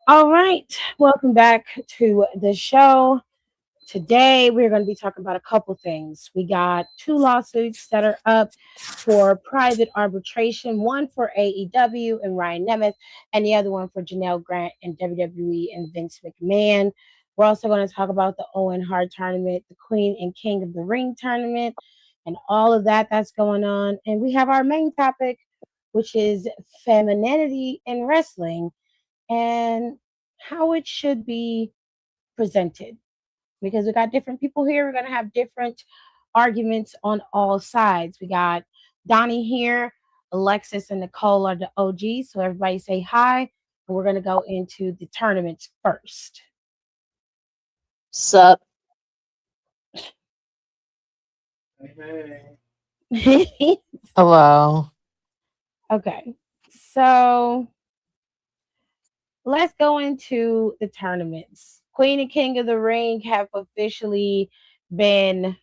All right, welcome back to the show. Today, we're going to be talking about a couple things. We got two lawsuits that are up for private arbitration, one for AEW and Ryan Nemeth, and the other one for Janelle Grant and WWE and Vince McMahon. We're also going to talk about the Owen Hart tournament, the Queen and King of the Ring tournament, and all of that that's going on. And we have our main topic, which is femininity in wrestling and how it should be presented. Because we got different people here, we're going to have different arguments on all sides. We got Donnie here, Alexis and Nicole are the OGs. So everybody say hi. And we're going to go into the tournaments first. Sup? Hello. Okay. So let's go into the tournaments. Queen and King of the Ring have officially been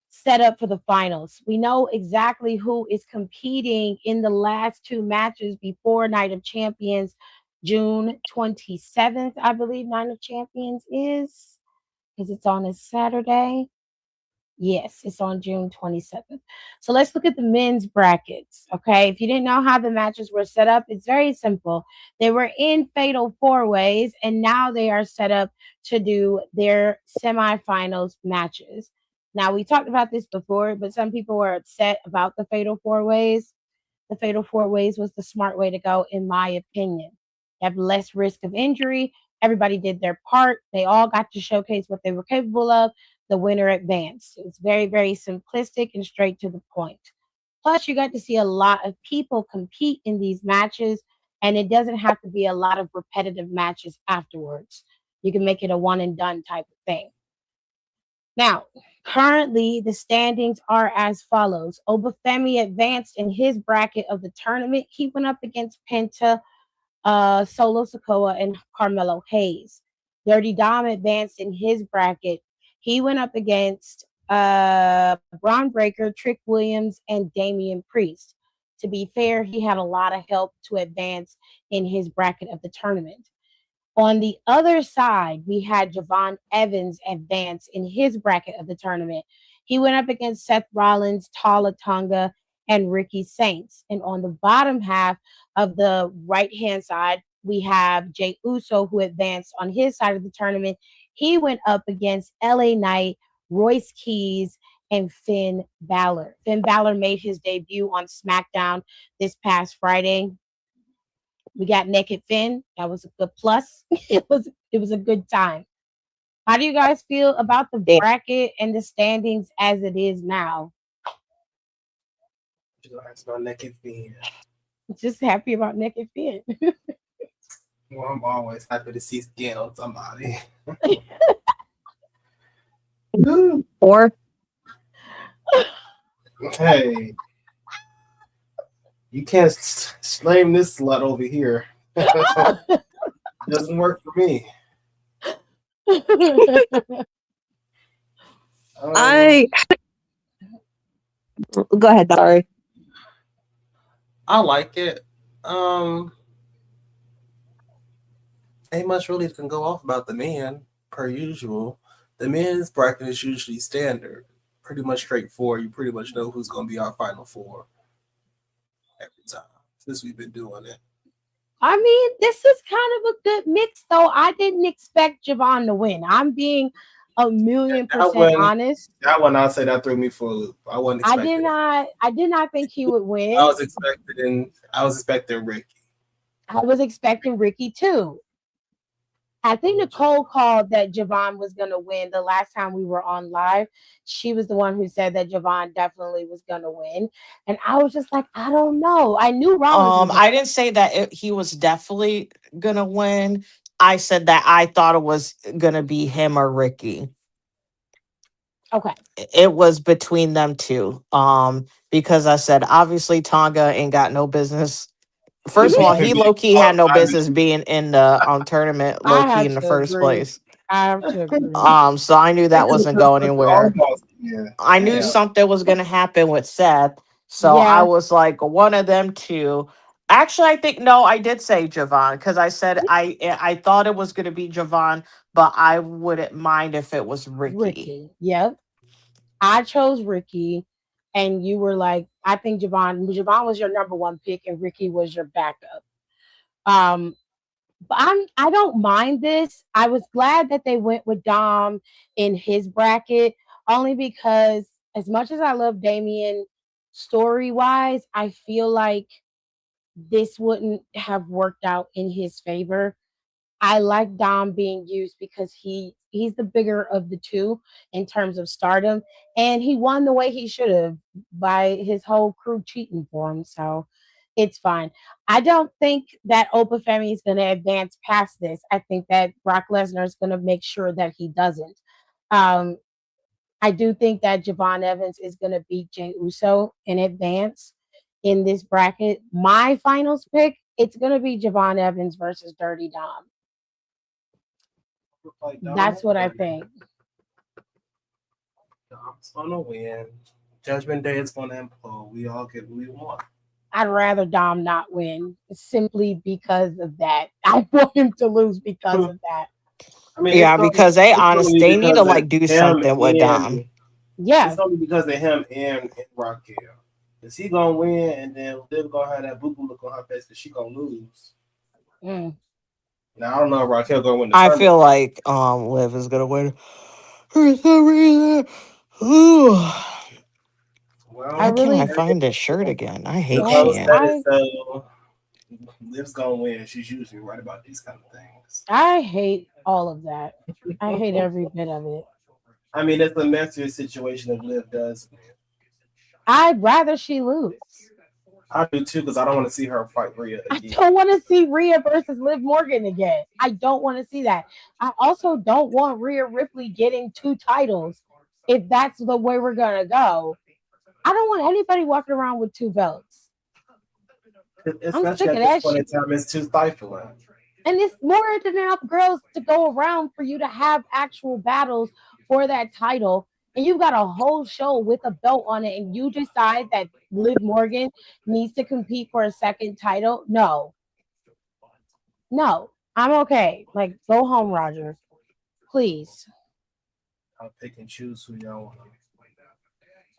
set up for the finals. We know exactly who is competing in the last two matches before Night of Champions, June 27th, I believe Night of Champions is, because it's on a Saturday. Yes, it's on June 27th. So let's look at the men's brackets. Okay. If you didn't know how the matches were set up, it's very simple. They were in fatal four ways, and now they are set up to do their semifinals matches. Now, we talked about this before, but some people were upset about the fatal four ways. The fatal four ways was the smart way to go, in my opinion. You have less risk of injury. Everybody did their part. They all got to showcase what they were capable of. The winner advanced. It was very, very simplistic and straight to the point. Plus, you got to see a lot of people compete in these matches, and it doesn't have to be a lot of repetitive matches afterwards. You can make it a one and done type of thing. Now, currently, the standings are as follows. Obafemi advanced in his bracket of the tournament. He went up against Penta, Solo Sokoa, and Carmelo Hayes. Dirty Dom advanced in his bracket. He went up against Braun Breaker, Trick Williams, and Damian Priest. To be fair, he had a lot of help to advance in his bracket of the tournament. On the other side, we had Javon Evans advance in his bracket of the tournament. He went up against Seth Rollins, Tala Tonga, and Ricky Saints. And on the bottom half of the right hand side, we have Jay Uso, who advanced on his side of the tournament. He went up against LA Knight, Royce Keys, and Finn Balor. Finn Balor made his debut on SmackDown this past Friday. We got Naked Finn. That was a good plus. It was a good time. How do you guys feel about the Damn. bracket and the standings as it is now? That's my naked fin. Just happy about Naked Finn. Well, I'm always happy to see skin on somebody. Or Hey, you can't slame this slut over here. Doesn't work for me. I go ahead. Sorry. I like it. Ain't much really can go off about the men, per usual. The men's bracket is usually standard, pretty much straightforward. You pretty much know who's going to be our final four every time since we've been doing it. I mean, this is kind of a good mix, though. I didn't expect Javon to win. I'm being a million percent honest. That one, I'll say that threw me for a loop. I wasn't expecting. I did not think he would win. I was expecting Ricky. I was expecting Ricky too. I think Nicole called that Javon was going to win the last time we were on live. She was the one who said that Javon definitely was going to win. And I was just like, I don't know. I knew Rollins. I didn't say that he was definitely going to win. I said that I thought it was going to be him or Ricky. Okay. It was between them two. Because I said, obviously, Tonga ain't got no business. First of all, he low-key had no business being in the tournament low-key in the first place. I have to agree. So I knew that wasn't going anywhere. Yeah. I knew something was going to happen with Seth. So Yeah. I was like, one of them two. Actually, I think no, I did say Javon because I said I thought it was going to be Javon, but I wouldn't mind if it was Ricky. Ricky. Yep. I chose Ricky, and you were like, I think Javon. Javon was your number one pick, and Ricky was your backup. Um, but I don't mind this. I was glad that they went with Dom in his bracket, only because as much as I love Damien story wise, I feel like this wouldn't have worked out in his favor. I like Dom being used because he's the bigger of the two in terms of stardom, and he won the way he should have by his whole crew cheating for him. So it's fine. I don't think that Opa Femi is going to advance past this. I think that Brock Lesnar is going to make sure that he doesn't. Um, I do think that Javon Evans is going to beat Jey Uso in advance in this bracket. My finals pick, it's going to be Javon Evans versus Dirty Dom. That's what I think. Dom's gonna win. Judgment Day is gonna implode. We all get what we want. I'd rather Dom not win simply because of that. I want him to lose because of that. I mean, Yeah, because they need to like do something with Dom. Yeah, it's only because of him and Raquel. Is he gonna win, and then Liv gonna have that boo boo look on her face that she gonna lose? Mm. Now I don't know if Raquel gonna win the I tournament. feel like Liv is gonna win for some reason. Ooh. Well, Why can't I really find this shirt again? I hate the host Shein. said it, so Liv's gonna win. She's usually right about these kind of things. I hate all of that. I hate every bit of it. I mean, it's a messier situation if Liv does win. I'd rather she lose. I do too, because I don't want to see her fight Rhea I again. don't want to see Rhea versus Liv Morgan again. I don't want to see that. I also don't want Rhea Ripley getting 2 titles if that's the way we're going to go. I don't want anybody walking around with 2 belts. I'm sick Especially of at that this point in shit. time, it's too stifling. And it's more than enough girls to go around for you to have actual battles for that title. And you've got a whole show with a belt on it, and you decide that Liv Morgan needs to compete for a second title. No, I'm okay. Like, go home, Roger. Please. I'll pick and choose who y'all want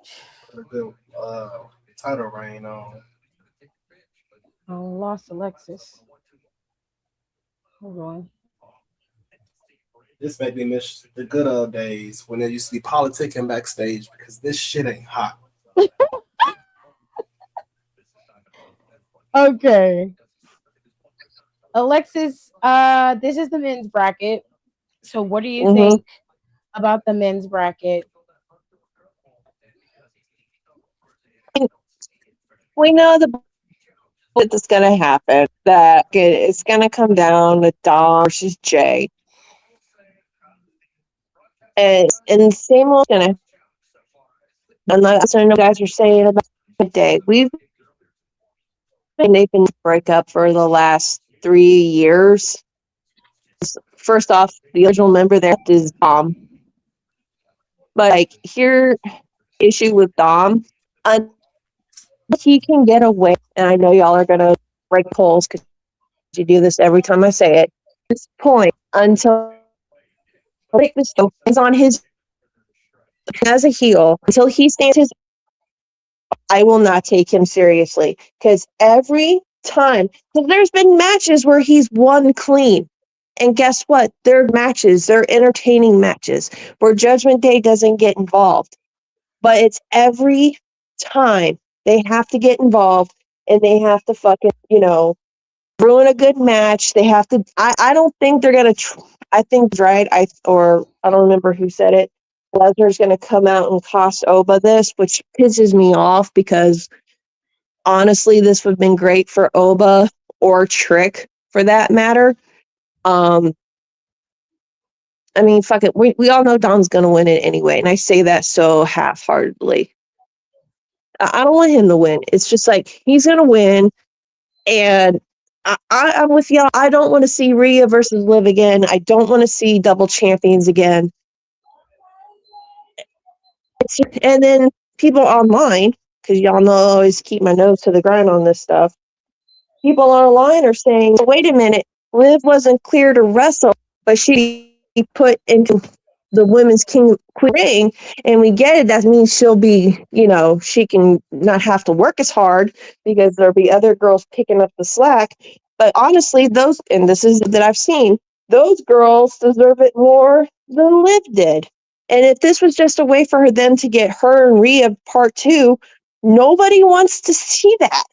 to put a good title reign on. I lost Alexis. Hold on. This made me miss the good old days when there used to be politicking backstage because this shit ain't hot. Okay. Alexis, this is the men's bracket. So what do you think about the men's bracket? We know that's going to happen. That it's going to come down with Dom versus Jay. And the same old going to. And that's what I know guys are saying about the day. They've been break up for the last 3 years. First off, the original member there is Dom. But like here, issue with Dom, he can get away. And I know y'all are gonna break polls because you do this every time I say it. At this point, until is on his as a heel, until he stands his, I will not take him seriously because every time, because there's been matches where he's won clean. And guess what? They're matches, they're entertaining matches where Judgment Day doesn't get involved. But it's every time they have to get involved and they have to fucking, ruin a good match. They have to, I don't think they're going to, I think, right, I don't remember who said it. Lesnar's going to come out and cost Oba this, which pisses me off because honestly, this would have been great for Oba or Trick for that matter. I mean, fuck it. We all know Dom's going to win it anyway. And I say that so half-heartedly. I don't want him to win. It's just like, he's going to win. And I'm with y'all. I don't want to see Rhea versus Liv again. I don't want to see double champions again. And then people online, because y'all know I always keep my nose to the ground on this stuff. people online are saying, wait a minute, Liv wasn't clear to wrestle, but she put into the women's queen ring, and we get it. That means she'll be, she can not have to work as hard because there'll be other girls picking up the slack. But honestly, and this is that I've seen, those girls deserve it more than Liv did. And if this was just a way for them to get her and Rhea part 2, nobody wants to see that.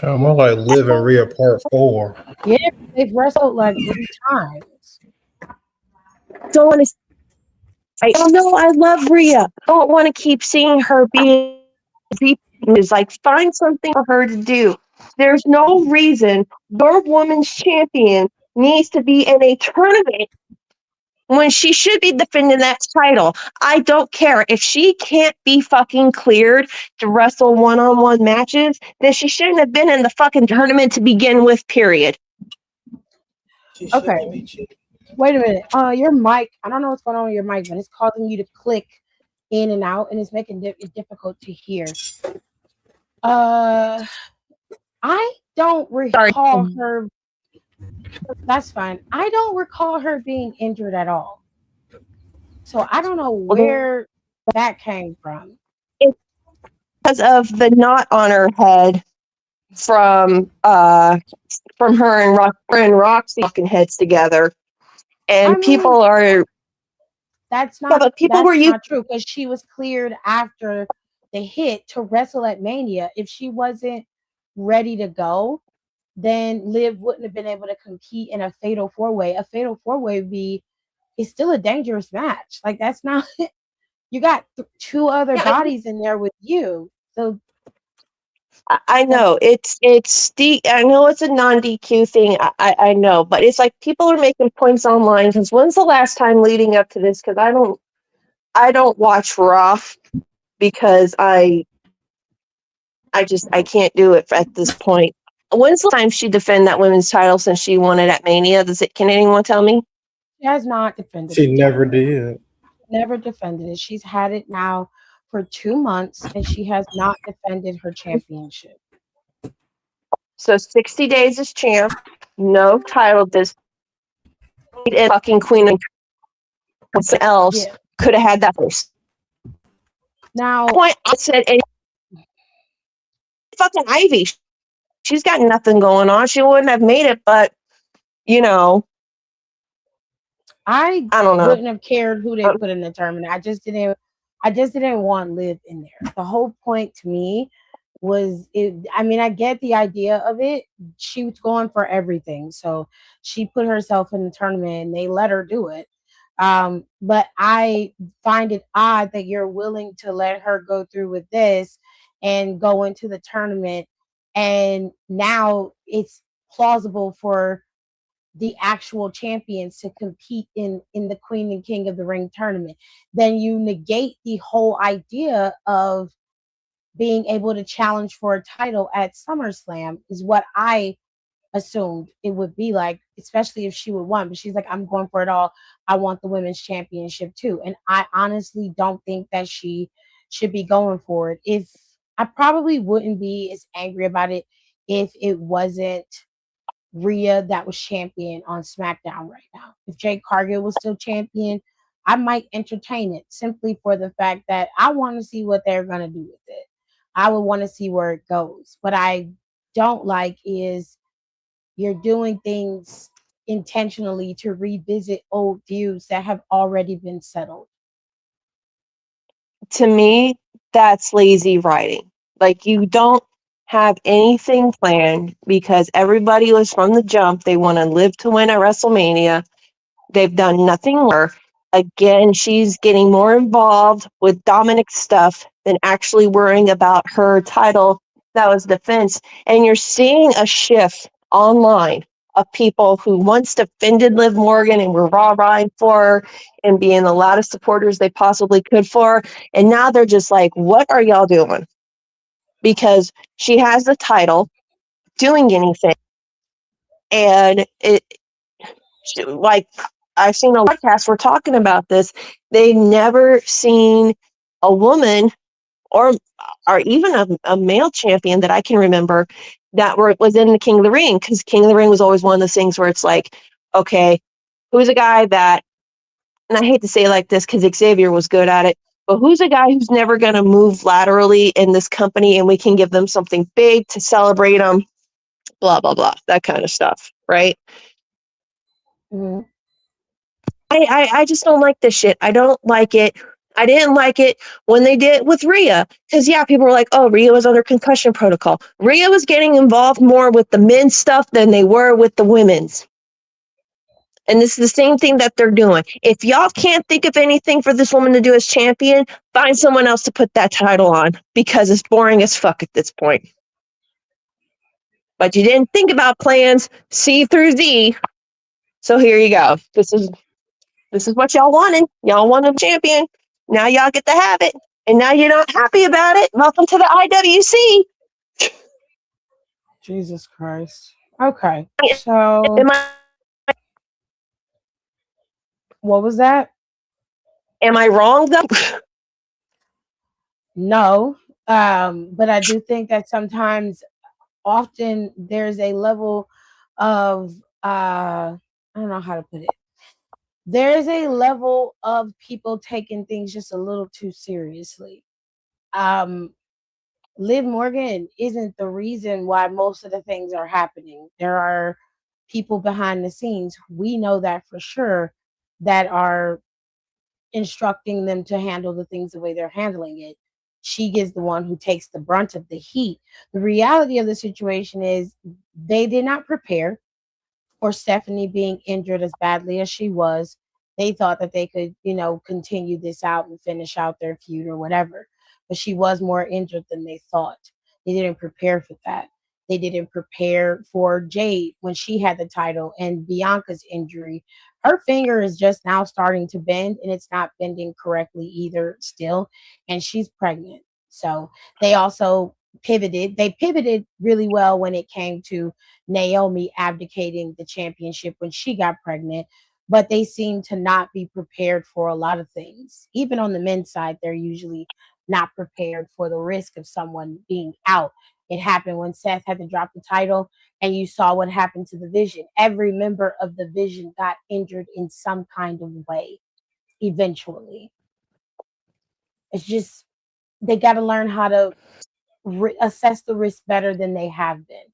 More like Liv and Rhea part 4. Yeah, they've wrestled like 3 times. Don't want to. I don't know. I love Rhea. Don't want to keep seeing her being. Is like, find something for her to do. There's no reason your woman's champion needs to be in a tournament when she should be defending that title. I don't care. If she can't be fucking cleared to wrestle one-on-one matches, then she shouldn't have been in the fucking tournament to begin with, period. Okay. Wait a minute. Your mic, I don't know what's going on with your mic, but it's causing you to click in and out, and it's making it difficult to hear. I don't recall her. That's fine. I don't recall her being injured at all. So I don't know where that came from. It's because of the knot on her head from her and Roxy fucking heads together. And people are. That's not. But people were not true, because she was cleared after the hit to wrestle at Mania. If she wasn't ready to go, then Liv wouldn't have been able to compete in a fatal 4-way. A fatal 4-way is still a dangerous match. Like, that's not. You got 2 other bodies in there with you, so. I know I know it's a non-DQ thing. I know, but it's like people are making points online. Because when's the last time leading up to this? Because I don't watch Raw because I can't do it at this point. When's the time she defended that women's title since she won it at Mania? Can anyone tell me? She has not defended. She never did. Never defended it. She's had it now for 2 months, and she has not defended her championship. So 60 days as champ, no title. This fucking queen and something else could have had that first. Now, point I said, fucking Ivy, she's got nothing going on. She wouldn't have made it, but I don't know. Wouldn't have cared who they put in the tournament. I just didn't want Liv in there. The whole point to me was I get the idea of it. She was going for everything, so she put herself in the tournament and they let her do it. But I find it odd that you're willing to let her go through with this and go into the tournament, and now it's plausible for the actual champions to compete in the Queen and King of the Ring tournament. Then you negate the whole idea of being able to challenge for a title at SummerSlam, is what I assumed it would be like, especially if she would win. But she's like, I'm going for it all. I want the women's championship too. And I honestly don't think that she should be going for it. If I probably wouldn't be as angry about it if it wasn't Rhea that was champion on SmackDown right now. If Jade Cargill was still champion, I might entertain it, simply for the fact that I want to see what they're going to do with it. I would want to see where it goes. What I don't like is you're doing things intentionally to revisit old views that have already been settled. To me, that's lazy writing. Like, you don't have anything planned, because everybody was from the jump. They want to live to win at WrestleMania. They've done nothing more. Again, she's getting more involved with Dominic's stuff than actually worrying about her title that was defense. And you're seeing a shift online of people who once defended Liv Morgan and were rah-rahing for her and being the loudest supporters they possibly could for her. And now they're just like, what are y'all doing? Because she has the title, doing anything. And like, I've seen a podcast, we're talking about this. They've never seen a woman or even a male champion that I can remember that was in the King of the Ring, because King of the Ring was always one of those things where it's like, okay, who's a guy that, and I hate to say it like this because Xavier was good at it, but who's a guy who's never going to move laterally in this company and we can give them something big to celebrate them, blah, blah, blah, that kind of stuff, right? Mm-hmm. I just don't like this shit. I don't like it. I didn't like it when they did it with Rhea. Because, yeah, people were like, oh, Rhea was under concussion protocol. Rhea was getting involved more with the men's stuff than they were with the women's. And this is the same thing that they're doing. If y'all can't think of anything for this woman to do as champion, find someone else to put that title on, because it's boring as fuck at this point. But you didn't think about plans C through Z. So here you go. This is what y'all wanted. Y'all wanted a champion. Now y'all get to have it. And now you're not happy about it. Welcome to the IWC. Jesus Christ. Okay. Am So what was that? I wrong though? No. But I do think that sometimes often there's a level of I don't know how to put it. There's a level of people taking things just a little too seriously. Liv Morgan isn't the reason why most of the things are happening. There are people behind the scenes, we know that for sure, that are instructing them to handle the things the way they're handling it. She is the one who takes the brunt of the heat. The reality of the situation is they did not prepare for Stephanie being injured as badly as she was. They thought that they could, continue this out and finish out their feud or whatever. But she was more injured than they thought. They didn't prepare for that. They didn't prepare for Jade when she had the title and Bianca's injury. Her finger is just now starting to bend, and it's not bending correctly either still. And she's pregnant. So they also pivoted. They pivoted really well when it came to Naomi abdicating the championship when she got pregnant, but they seem to not be prepared for a lot of things. Even on the men's side, they're usually not prepared for the risk of someone being out. It happened when Seth had to drop the title, and you saw what happened to the Vision. Every member of the Vision got injured in some kind of way eventually. It's just, they got to learn how to assess the risk better than they have been.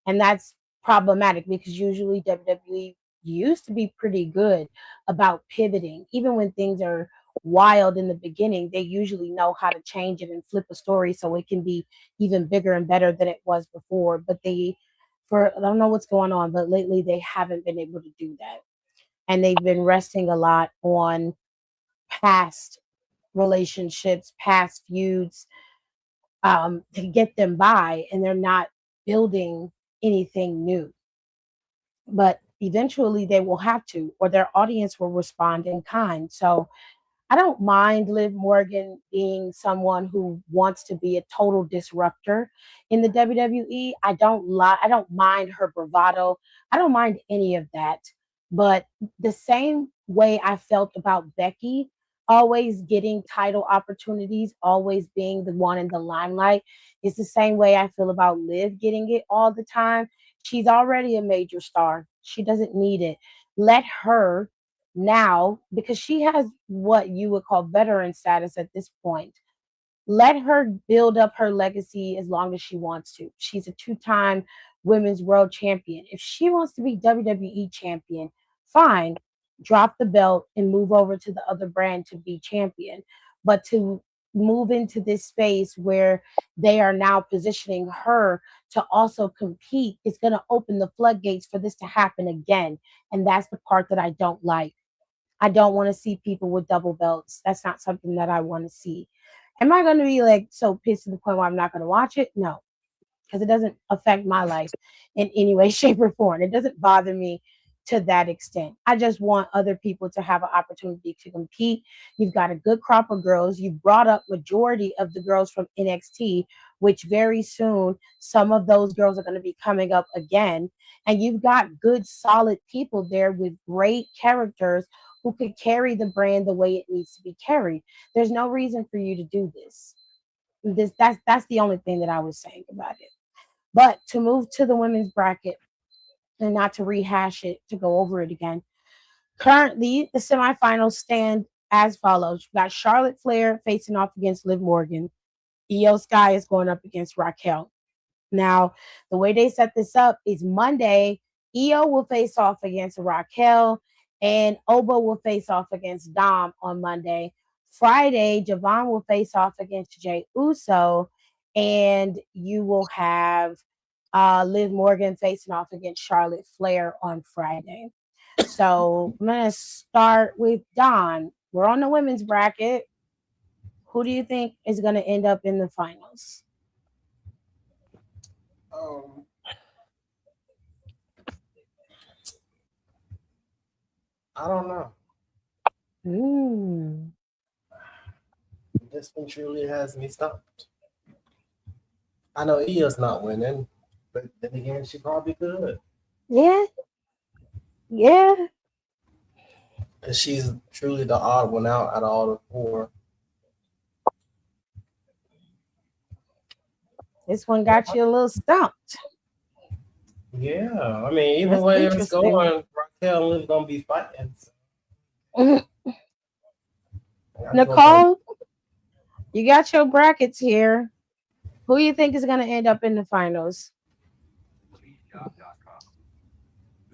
And that's problematic because usually WWE used to be pretty good about pivoting. Even when things are wild in the beginning, they usually know how to change it and flip a story so it can be even bigger and better than it was before. But I don't know what's going on, but lately they haven't been able to do that. And they've been resting a lot on past relationships, past feuds, to get them by, and they're not building anything new. But eventually they will have to, or their audience will respond in kind. So I don't mind Liv Morgan being someone who wants to be a total disruptor in the WWE. I don't mind her bravado. I don't mind any of that. But the same way I felt about Becky always getting title opportunities, always being the one in the limelight, is the same way I feel about Liv getting it all the time. She's already a major star. She doesn't need it. Let her now, because she has what you would call veteran status at this point, let her build up her legacy as long as she wants to. She's a two-time women's world champion. If she wants to be WWE champion, fine, drop the belt and move over to the other brand to be champion. But to move into this space where they are now positioning her to also compete, it's going to open the floodgates for this to happen again. And that's the part that I don't like. I don't want to see people with double belts. That's not something that I want to see. Am I going to be like so pissed to the point where I'm not going to watch it? No, because it doesn't affect my life in any way, shape, or form. It doesn't bother me to that extent. I just want other people to have an opportunity to compete. You've got a good crop of girls. You've brought up majority of the girls from NXT, which very soon some of those girls are going to be coming up again. And you've got good, solid people there with great characters who could carry the brand the way it needs to be carried. There's no reason for you to do this. That's the only thing that I was saying about it. But to move to the women's bracket and not to rehash it, to go over it again. Currently, the semifinals stand as follows. We got Charlotte Flair facing off against Liv Morgan. Io Sky is going up against Raquel. Now, the way they set this up is Monday, Io will face off against Raquel, and Obo will face off against Dom on Monday. Friday, Javon will face off against Jay Uso, and you will have Liv Morgan facing off against Charlotte Flair on Friday. So I'm going to start with Don. We're on the women's bracket. Who do you think is going to end up in the finals? I don't know. Mm. This one truly has me stumped. I know Io's not winning, but then again, she probably could. Yeah. Yeah. Because she's truly the odd one out of all the four. This one got you a little stumped. Yeah, I mean, either That's way it's interesting. going, Raquel and Liv gonna be fighting. Nicole, you got your brackets here. Who you think is going to end up in the finals?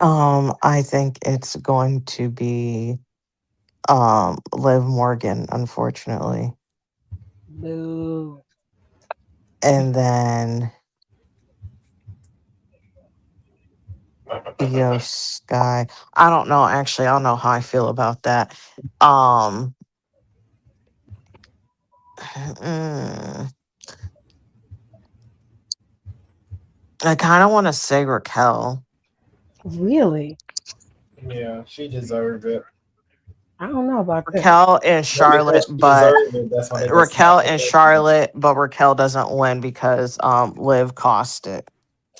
I think it's going to be Liv Morgan, unfortunately. Boo. And then Io Sky. I don't know, actually. I don't know how I feel about that. I kind of want to say Raquel. Really? Yeah, she deserved it. I don't know about that. Raquel and Charlotte, but Raquel and Charlotte, but Raquel doesn't win because Liv cost it.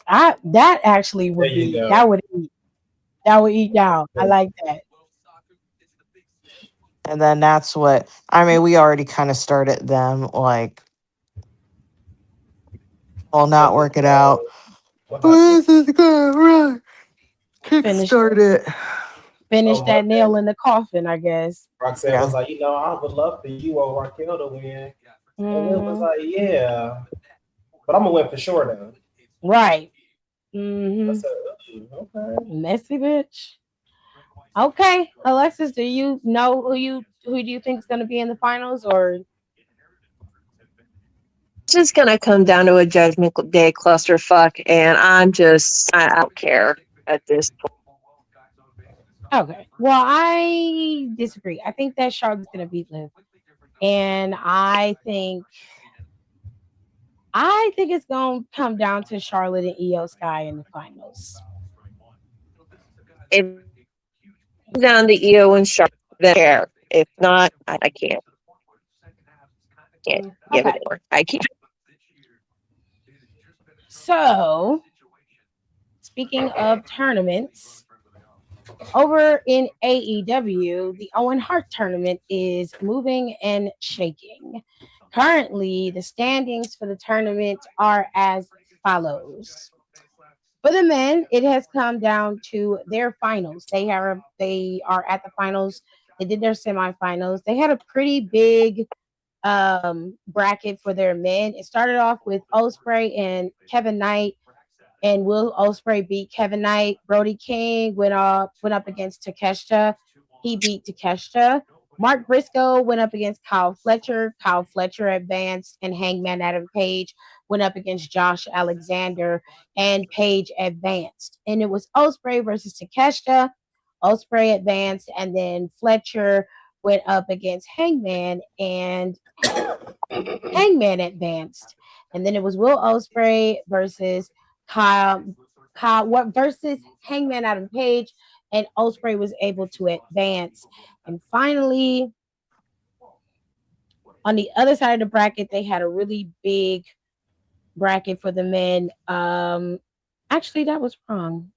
That actually would be that would eat down. I like that. And then that's what I mean. We already kind of started them like, well, not work it out. This is good, right? Kickstart it. Finish that nail in the coffin, I guess. Roxanne was like, I would love for you or Raquel to win. And Liv was like, yeah, but I'm gonna win for sure though. Right. Mm-hmm. Okay. Messy bitch. Okay, Alexis, do you know who do you think is going to be in the finals, or It's just gonna come down to a Judgment Day clusterfuck, and I don't care at this point. okay? Well, I disagree. I think that Charlotte's going to beat Liv, and I think it's going to come down to Charlotte and Io Sky in the finals. If it's down to Io and Charlotte, then I care. If not, I can't give it anymore. I can't. So, speaking of tournaments, over in AEW, the Owen Hart tournament is moving and shaking. Currently, the standings for the tournament are as follows. For the men, it has come down to their finals. They are at the finals. They did their semifinals. They had a pretty big bracket for their men. It started off with Ospreay and Kevin Knight, and Will Ospreay beat Kevin Knight. Brody King went up against Takeshita. He beat Takeshita. Mark Briscoe went up against Kyle Fletcher. Kyle Fletcher advanced, and Hangman Adam Page went up against Josh Alexander, and Page advanced. And it was Ospreay versus Takeshita. Ospreay advanced, and then Fletcher went up against Hangman, and Hangman advanced. And then it was Will Ospreay versus Kyle versus Hangman Adam Page, and Ospreay was able to advance. And finally, on the other side of the bracket, they had a really big bracket for the men. Actually, that was wrong.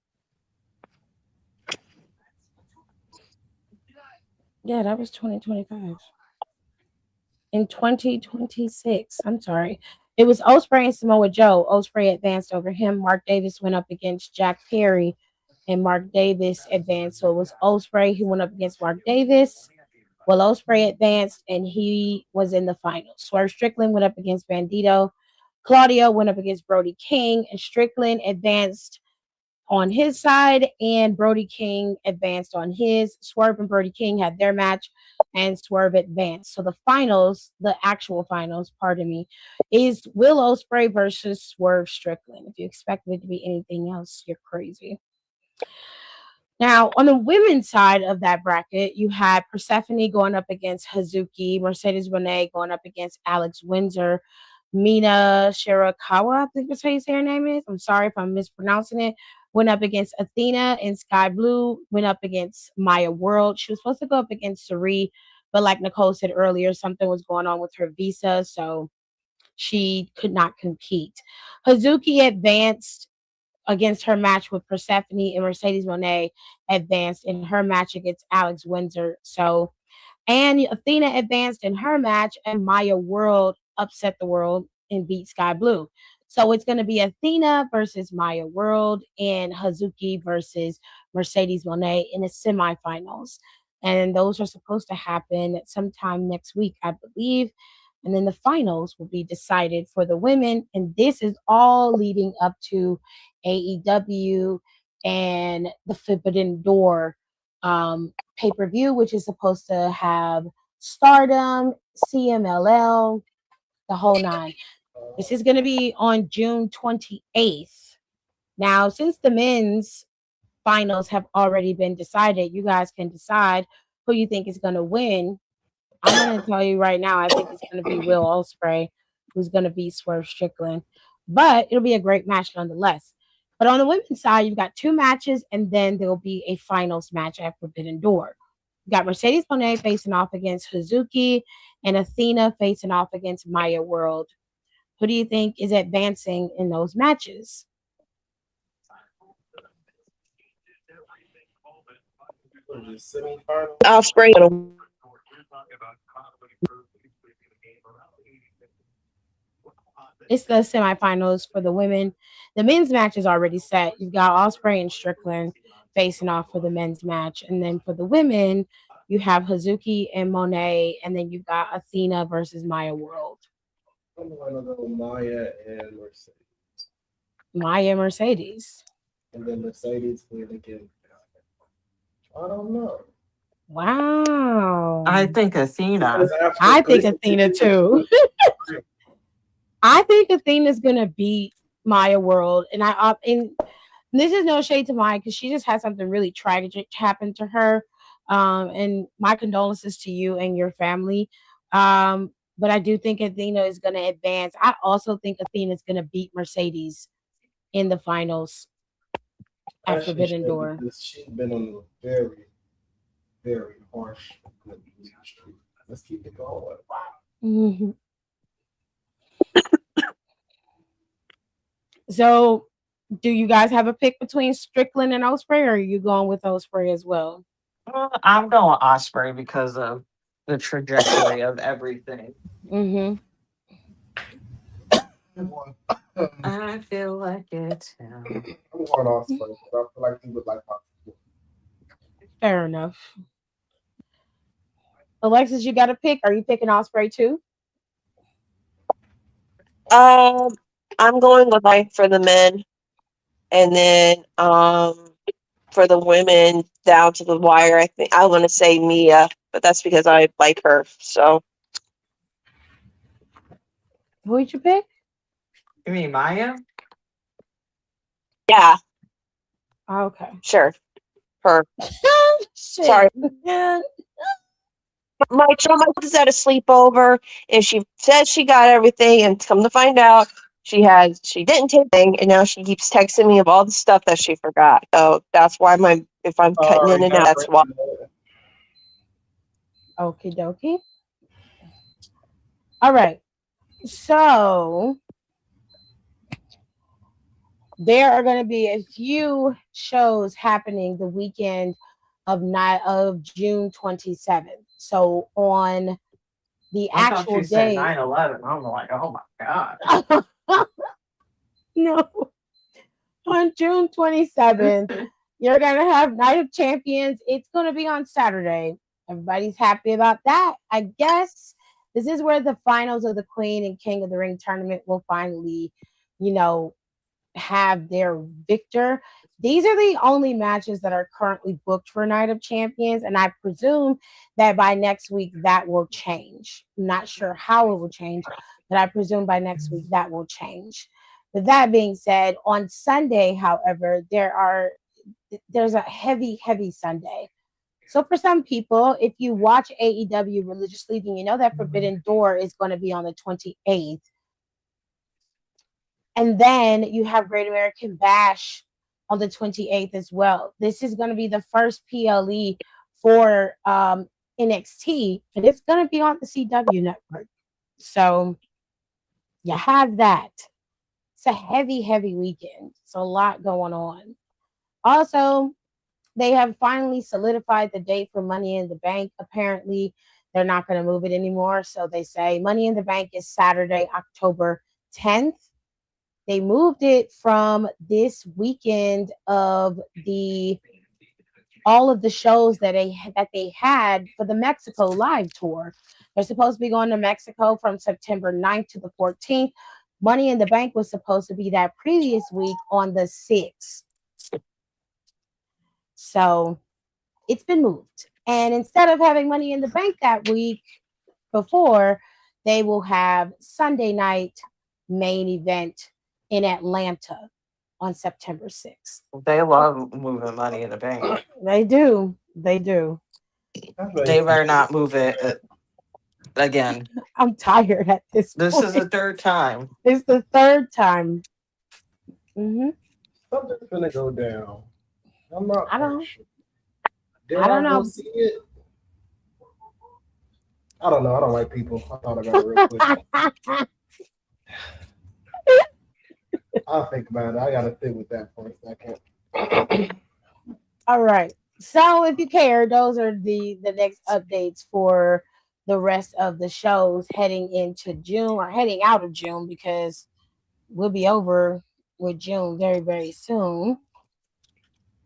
Yeah, that was 2025. in 2026. I'm sorry. It was Ospreay and Samoa Joe. Ospreay advanced over him. Mark Davis went up against Jack Perry, and Mark Davis advanced. So it was Ospreay who went up against Mark Davis. Well, Ospreay advanced, and he was in the finals. Swerve Strickland went up against Bandito. Claudio went up against Brody King, and Strickland advanced on his side, and Brody King advanced on his. Swerve and Brody King had their match, and Swerve advanced. So the finals, the actual finals, pardon me, is Will Ospreay versus Swerve Strickland. If you expect it to be anything else, you're crazy. Now, on the women's side of that bracket, you had Persephone going up against Hazuki, Mercedes Moné going up against Alex Windsor, Mina Shirakawa, I think that's how you say her name is. I'm sorry if I'm mispronouncing it. Went up against Athena, and Sky Blue went up against Maya World. She was supposed to go up against Sari, but like Nicole said earlier, something was going on with her visa, so she could not compete. Hazuki advanced against her match with Persephone, and Mercedes Moné advanced in her match against Alex Windsor. So, and Athena advanced in her match, and Maya World upset the world and beat Sky Blue. So it's going to be Athena versus Maya World and Hazuki versus Mercedes Moné in the semifinals. And those are supposed to happen sometime next week, I believe. And then the finals will be decided for the women. And this is all leading up to AEW and the Forbidden Door pay-per-view, which is supposed to have Stardom, CMLL, the whole nine. This is going to be on June 28th. Now, since the men's finals have already been decided, you guys can decide who you think is going to win. I'm going to tell you right now, I think it's going to be Will Ospreay, who's going to beat Swerve Strickland. But it'll be a great match nonetheless. But on the women's side, you've got two matches, and then there'll be a finals match at Forbidden Door. You got Mercedes Moné facing off against Hazuki, and Athena facing off against Maya World. Who do you think is advancing in those matches? Osprey. It's the semifinals for the women. The men's match is already set. You've got Ospreay and Strickland facing off for the men's match. And then for the women, you have Hazuki and Monet. And then you've got Athena versus Maya World. I'm going to go Maya and Mercedes. Maya and Mercedes. And then Mercedes will again. I don't know. Wow. I think Athena. I think Athena too. I think Athena's gonna beat Maya World, and this is no shade to Maya because she just had something really tragic happen to her. And my condolences to you and your family. But I do think Athena is gonna advance. I also think Athena's gonna beat Mercedes in the finals at Forbidden Door. She's been on a very, very harsh streak. Let's keep it going. Mm-hmm. So, do you guys have a pick between Strickland and Ospreay, or are you going with Ospreay as well? I'm going Ospreay because of the trajectory of everything. Mm-hmm. I feel like it's I'm going Ospreay because I feel like he would like Ospreay. Fair enough. Alexis, you got a pick? Are you picking Ospreay too? I'm going with for the men, and then for the women down to the wire. I think I want to say Mia, but that's because I like her. So, Who'd you pick? You mean Maya? yeah. Okay. Sure. Her. Sorry. My child is at a sleepover, and she says she got everything, and come to find out, she didn't take anything, and now she keeps texting me of all the stuff that she forgot. So that's why if I'm cutting in and out, that's why. Okie dokie. All right. So there are going to be a few shows happening the weekend of June 27th. So on the I thought actual you said day. 9/11. I'm like, oh my God. No. On June 27th, you're going to have Night of Champions. It's going to be on Saturday. Everybody's happy about that. I guess this is where the finals of the Queen and King of the Ring tournament will finally, have their victor. These are the only matches that are currently booked for Night of Champions, and I presume that by next week that will change. I'm not sure how it will change, but I presume by next week that will change. With that being said, on Sunday, however, there's a heavy, heavy Sunday. So for some people, if you watch AEW religiously, then you know that Forbidden Door is going to be on the 28th. And then you have Great American Bash on the 28th as well. This is going to be the first PLE for NXT, and it's going to be on the CW network. So you have that. It's a heavy, heavy weekend. So a lot going on. Also, they have finally solidified the date for Money in the Bank. Apparently, they're not going to move it anymore. So they say Money in the Bank is Saturday, October 10th. They moved it from this weekend of all of the shows that they had for the Mexico live tour. They're supposed to be going to Mexico from September 9th to the 14th. Money in the Bank was supposed to be that previous week on the 6th. So it's been moved. And instead of having Money in the Bank that week before, they will have Sunday night main event in Atlanta on September 6th. They love moving Money in the Bank. They do. They do. They better not move it again. I'm tired at this point. This is the third time. It's the third time. Mm-hmm. Something's gonna go down. I'm not. I don't. Sure. I don't know. See it? I don't know. I don't like people. I thought about it real quick. I'll think about it. I gotta think with that for a second. All right. So if you care, those are the next updates for the rest of the shows heading into June or heading out of June, because we'll be over with June very, very soon.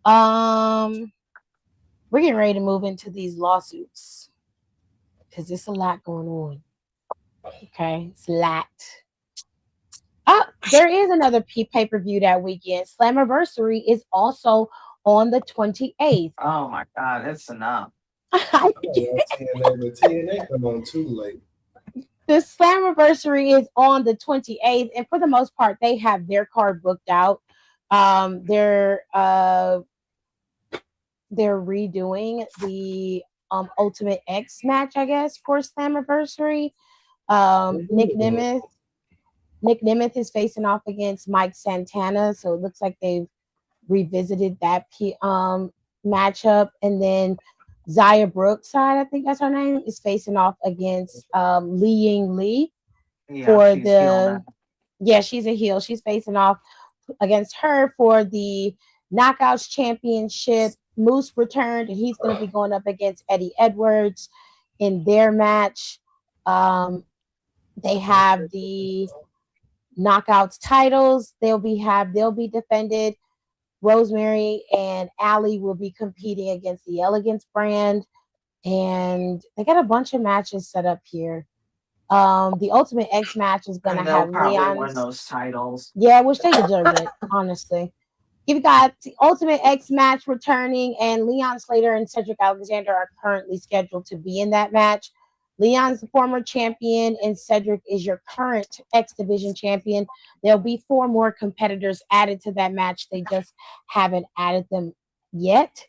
We're getting ready to move into these lawsuits because there's a lot going on. Okay, it's a lot. Oh, there is another pay-per-view that weekend. Slammiversary is also on the 28th. Oh my God, it's enough. TNA come on too late. The Slammiversary is on the 28th, and for the most part, they have their card booked out. They're redoing the Ultimate X match, I guess, for Slammiversary. Nick Nemeth is facing off against Mike Santana, so it looks like they've revisited that matchup. And then Zaya Brookside, I think that's her name, is facing off against Li Ying Lee for the. Yeah, she's a heel. She's facing off against her for the Knockouts Championship. Moose returned, and he's going to be going up against Eddie Edwards in their match. They have the Knockouts titles. They'll be defended. Rosemary and Allie will be competing against the Elegance brand, and they got a bunch of matches set up here. The Ultimate X match is going to have Leon win those titles. Yeah, which they deserve it, honestly. You've got the Ultimate X match returning, and Leon Slater and Cedric Alexander are currently scheduled to be in that match. Leon's the former champion, and Cedric is your current X Division champion. There'll be 4 more competitors added to that match. They just haven't added them yet.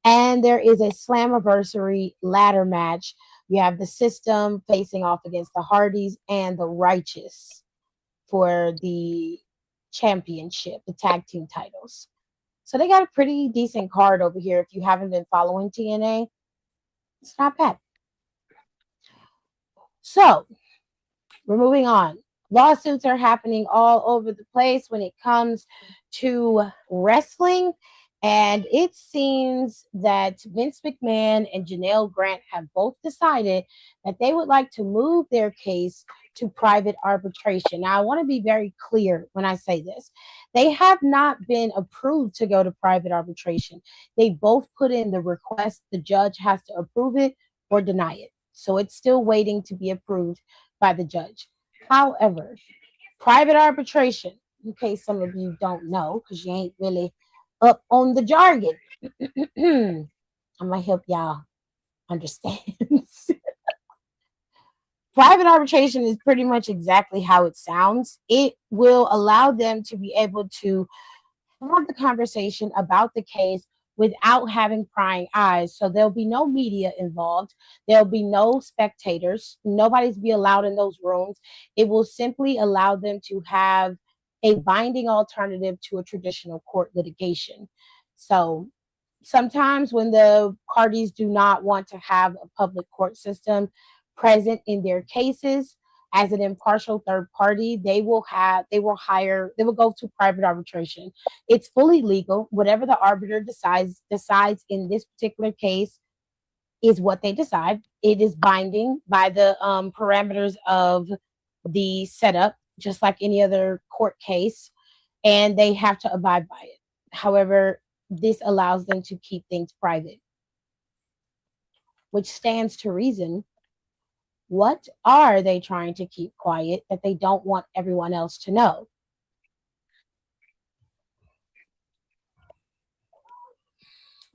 And there is a Slammiversary ladder match. You have the System facing off against the Hardys and the Righteous for the championship, the tag team titles. So they got a pretty decent card over here. If you haven't been following TNA, it's not bad. So we're moving on. Lawsuits are happening all over the place when it comes to wrestling. And it seems that Vince McMahon and Janelle Grant have both decided that they would like to move their case to private arbitration. Now, I want to be very clear when I say this. They have not been approved to go to private arbitration. They both put in the request. The judge has to approve it or deny it. So it's still waiting to be approved by the judge. However, private arbitration, in case some of you don't know, because you ain't really up on the jargon. I'm gonna help y'all understand. Private arbitration is pretty much exactly how it sounds. It will allow them to be able to have the conversation about the case without having prying eyes. So there'll be no media involved. There'll be no spectators. Nobody's be allowed in those rooms. It will simply allow them to have a binding alternative to a traditional court litigation. So sometimes when the parties do not want to have a public court system present in their cases, as an impartial third party, they will go to private arbitration. It's fully legal. Whatever the arbiter decides in this particular case is what they decide. It is binding by the parameters of the setup, just like any other court case, and they have to abide by it. However, this allows them to keep things private, which stands to reason. What are they trying to keep quiet that they don't want everyone else to know?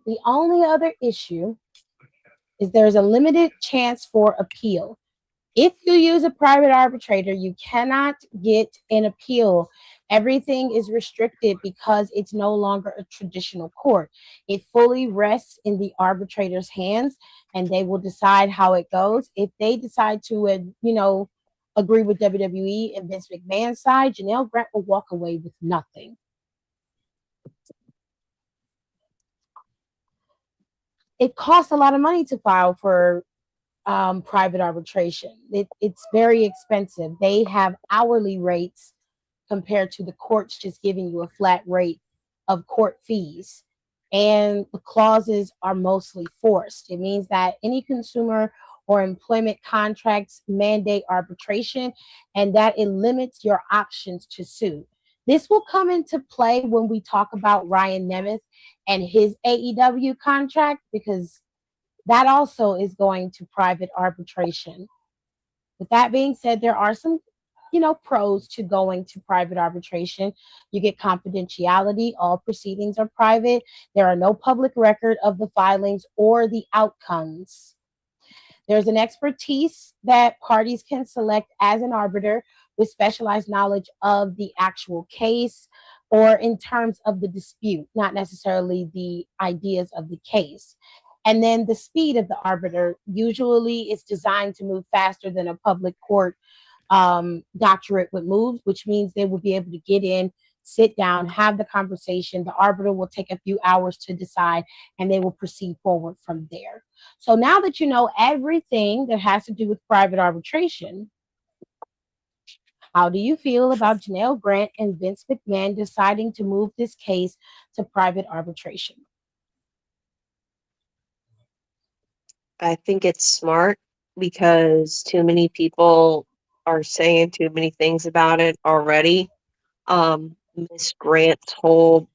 The only other issue is there's a limited chance for appeal. If you use a private arbitrator, you cannot get an appeal. Everything is restricted because it's no longer a traditional court. It fully rests in the arbitrator's hands, and they will decide how it goes. If they decide to, agree with WWE and Vince McMahon's side, Janelle Grant will walk away with nothing. It costs a lot of money to file for private arbitration. It's very expensive. They have hourly rates compared to the courts just giving you a flat rate of court fees. And the clauses are mostly forced. It means that any consumer or employment contracts mandate arbitration, and that it limits your options to sue. This will come into play when we talk about Ryan Nemeth and his AEW contract, because that also is going to private arbitration. With that being said, there are some, pros to going to private arbitration. You get confidentiality. All proceedings are private. There are no public record of the filings or the outcomes. There's an expertise that parties can select as an arbiter with specialized knowledge of the actual case or in terms of the dispute, not necessarily the ideas of the case. And then the speed of the arbiter usually is designed to move faster than a public court doctorate would move, which means they will be able to get in, sit down, have the conversation. The arbiter will take a few hours to decide, and they will proceed forward from there. So now that you know everything that has to do with private arbitration, how do you feel about Janelle Grant and Vince McMahon deciding to move this case to private arbitration? I think it's smart because too many people are saying too many things about it already. Miss Grant's whole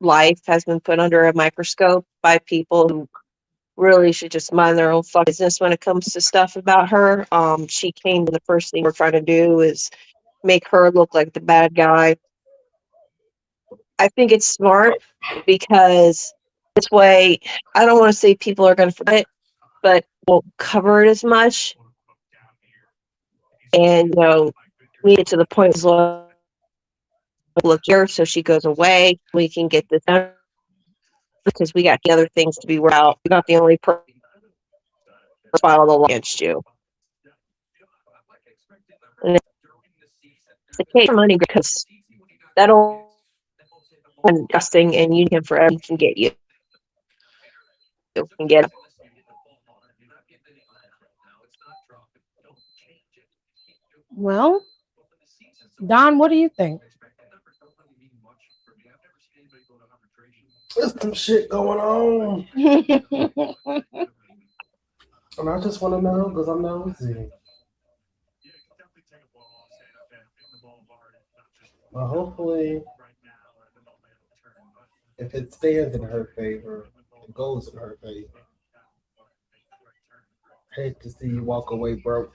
life has been put under a microscope by people who really should just mind their own fucking business when it comes to stuff about her. She came to the first thing we're trying to do is make her look like the bad guy. I think it's smart because this way, I don't want to say people are going to forget it, but won't cover it as much. And, we get to the point where look here, so she goes away. We can get this done because we got the other things to be worked out. You're not the only person filed a law against you. And it's the case for money because that'll disgusting and you can forever can get you. You can get. Well, Don, what do you think? There's some shit going on. And I just want to know because I'm nosy. Well, hopefully, if it stands in her favor, it goes in her favor. Hate to see you walk away broke.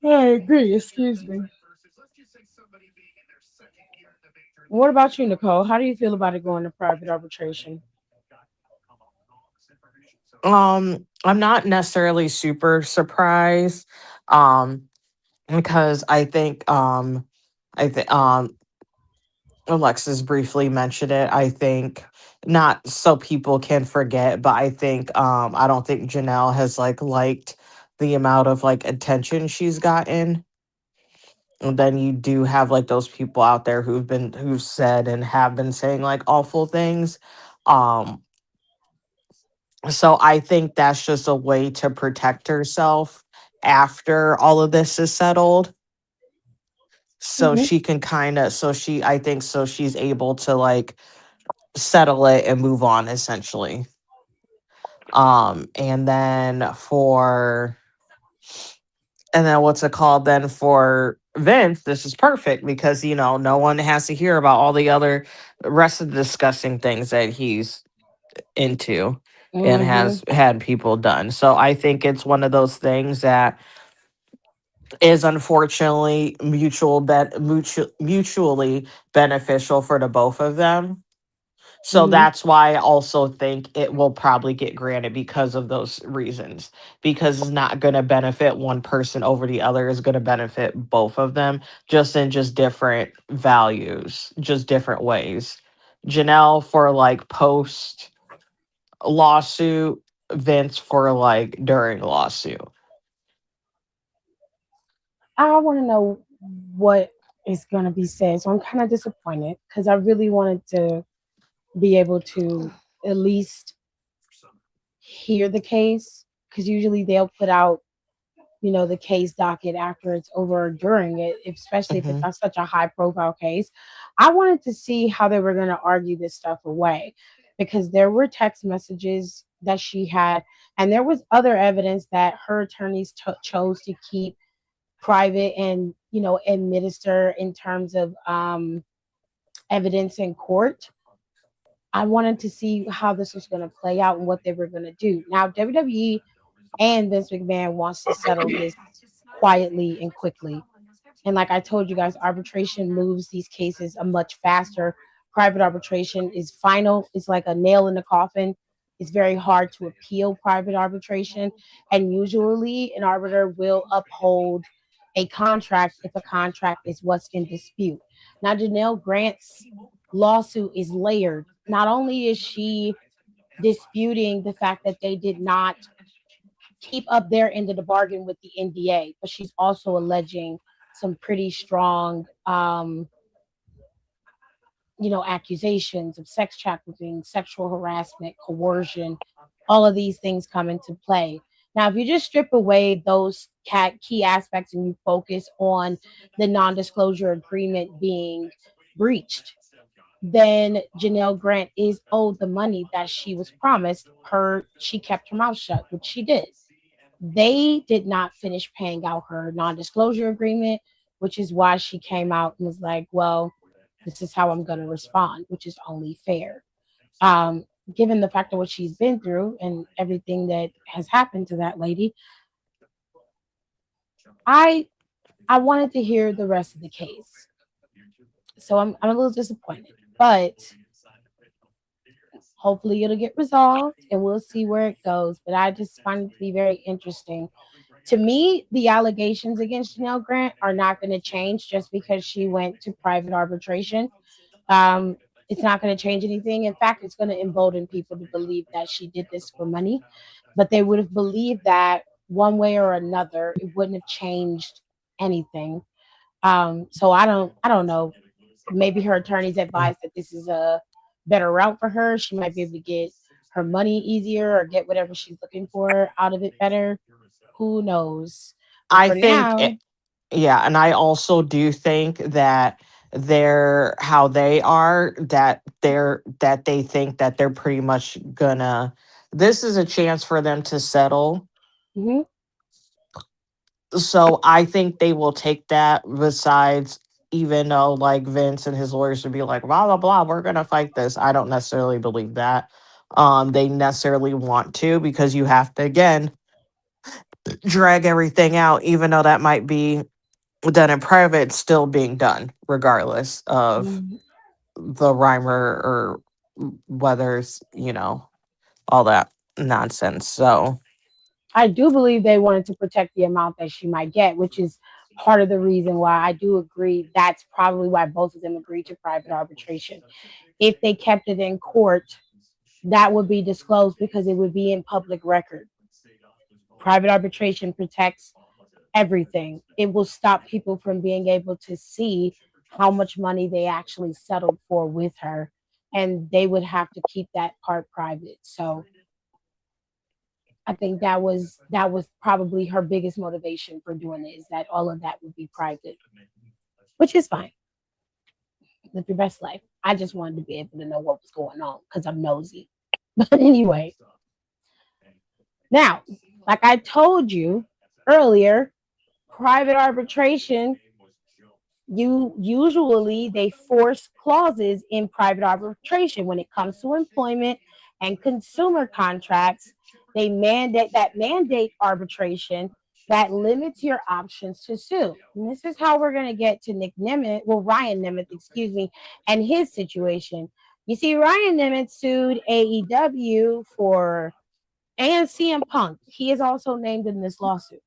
I agree. Excuse me. What about you, Nicole? How do you feel about it going to private arbitration? I'm not necessarily super surprised. Um, because I think Alexis briefly mentioned it. I think not so people can forget, but I don't think Janelle has liked the amount of attention she's gotten. And then you do have those people out there who've said and have been saying awful things. Um so I think that's just a way to protect herself after all of this is settled. So Hmm. she can kind of so she I think so she's able to settle it and move on essentially. And then what's it called then for Vince, this is perfect because no one has to hear about all the other rest of the disgusting things that he's into and Hmm. has had people done. So I think it's one of those things that is unfortunately mutually beneficial for the both of them. So Hmm. that's why I also think it will probably get granted because of those reasons. Because it's not going to benefit one person over the other, is going to benefit both of them, just in just different values, just different ways. Janelle for post lawsuit, Vince for during lawsuit. I want to know what is going to be said. So I'm kind of disappointed because I really wanted to be able to at least hear the case because usually they'll put out, the case docket after it's over or during it, especially if it's Hmm. on such a high profile case. I wanted to see how they were going to argue this stuff away because there were text messages that she had, and there was other evidence that her attorneys chose to keep private and, administer in terms of evidence in court. I wanted to see how this was going to play out and what they were going to do. Now, WWE and Vince McMahon wants to settle this quietly and quickly. And like I told you guys, arbitration moves these cases a much faster. Private arbitration is final. It's like a nail in the coffin. It's very hard to appeal private arbitration. And usually an arbiter will uphold a contract if a contract is what's in dispute. Now, Janelle Grant's lawsuit is layered. Not only is she disputing the fact that they did not keep up their end of the bargain with the NDA, but she's also alleging some pretty strong, accusations of sex trafficking, sexual harassment, coercion. All of these things come into play. Now, if you just strip away those key aspects and you focus on the non disclosure agreement being breached, then Janelle Grant is owed the money that she was promised per she kept her mouth shut, which she did. They did not finish paying out her non-disclosure agreement, which is why she came out and was like, well, this is how I'm going to respond, which is only fair. Um, Given the fact of what she's been through and everything that has happened to that lady, I I wanted to hear the rest of the case. So I'm a little disappointed, but hopefully it'll get resolved and we'll see where it goes. But I just find it to be very interesting. To me, the allegations against Janelle Grant are not going to change just because she went to private arbitration. Um, it's not going to change anything. In fact, it's going to embolden people to believe that she did this for money, but they would have believed that one way or another. It wouldn't have changed anything. So I don't know. Maybe her attorneys advise that this is a better route for her. She might be able to get her money easier or get whatever she's looking for out of it better. Who knows? But I for think now, Yeah, and I also do think that they're how they are, that they think that they're pretty much gonna, this is a chance for them to settle. Hmm. So I think they will take that. Besides, even though like Vince and his lawyers would be like, blah blah blah, we're gonna fight this. I don't necessarily believe that. They necessarily want to, because you have to again drag everything out, even though that might be done in private, it's still being done, regardless of the rhymer or whether it's, all that nonsense. So I do believe they wanted to protect the amount that she might get, which is part of the reason why I do agree. That's probably why both of them agreed to private arbitration. If they kept it in court, that would be disclosed because it would be in public record. Private arbitration protects everything. It will stop people from being able to see how much money they actually settled for with her, and they would have to keep that part private. So I think that was probably her biggest motivation for doing it, is that all of that would be private, which is fine. Live your best life. I just wanted to be able to know what was going on because I'm nosy. But anyway, now, like I told you earlier, private arbitration, you usually they force clauses in private arbitration when it comes to employment and consumer contracts. They mandate arbitration that limits your options to sue. And this is how we're going to get to Ryan Nemeth, excuse me, and his situation. You see, Ryan Nemeth sued AEW for, and CM Punk. He is also named in this lawsuit.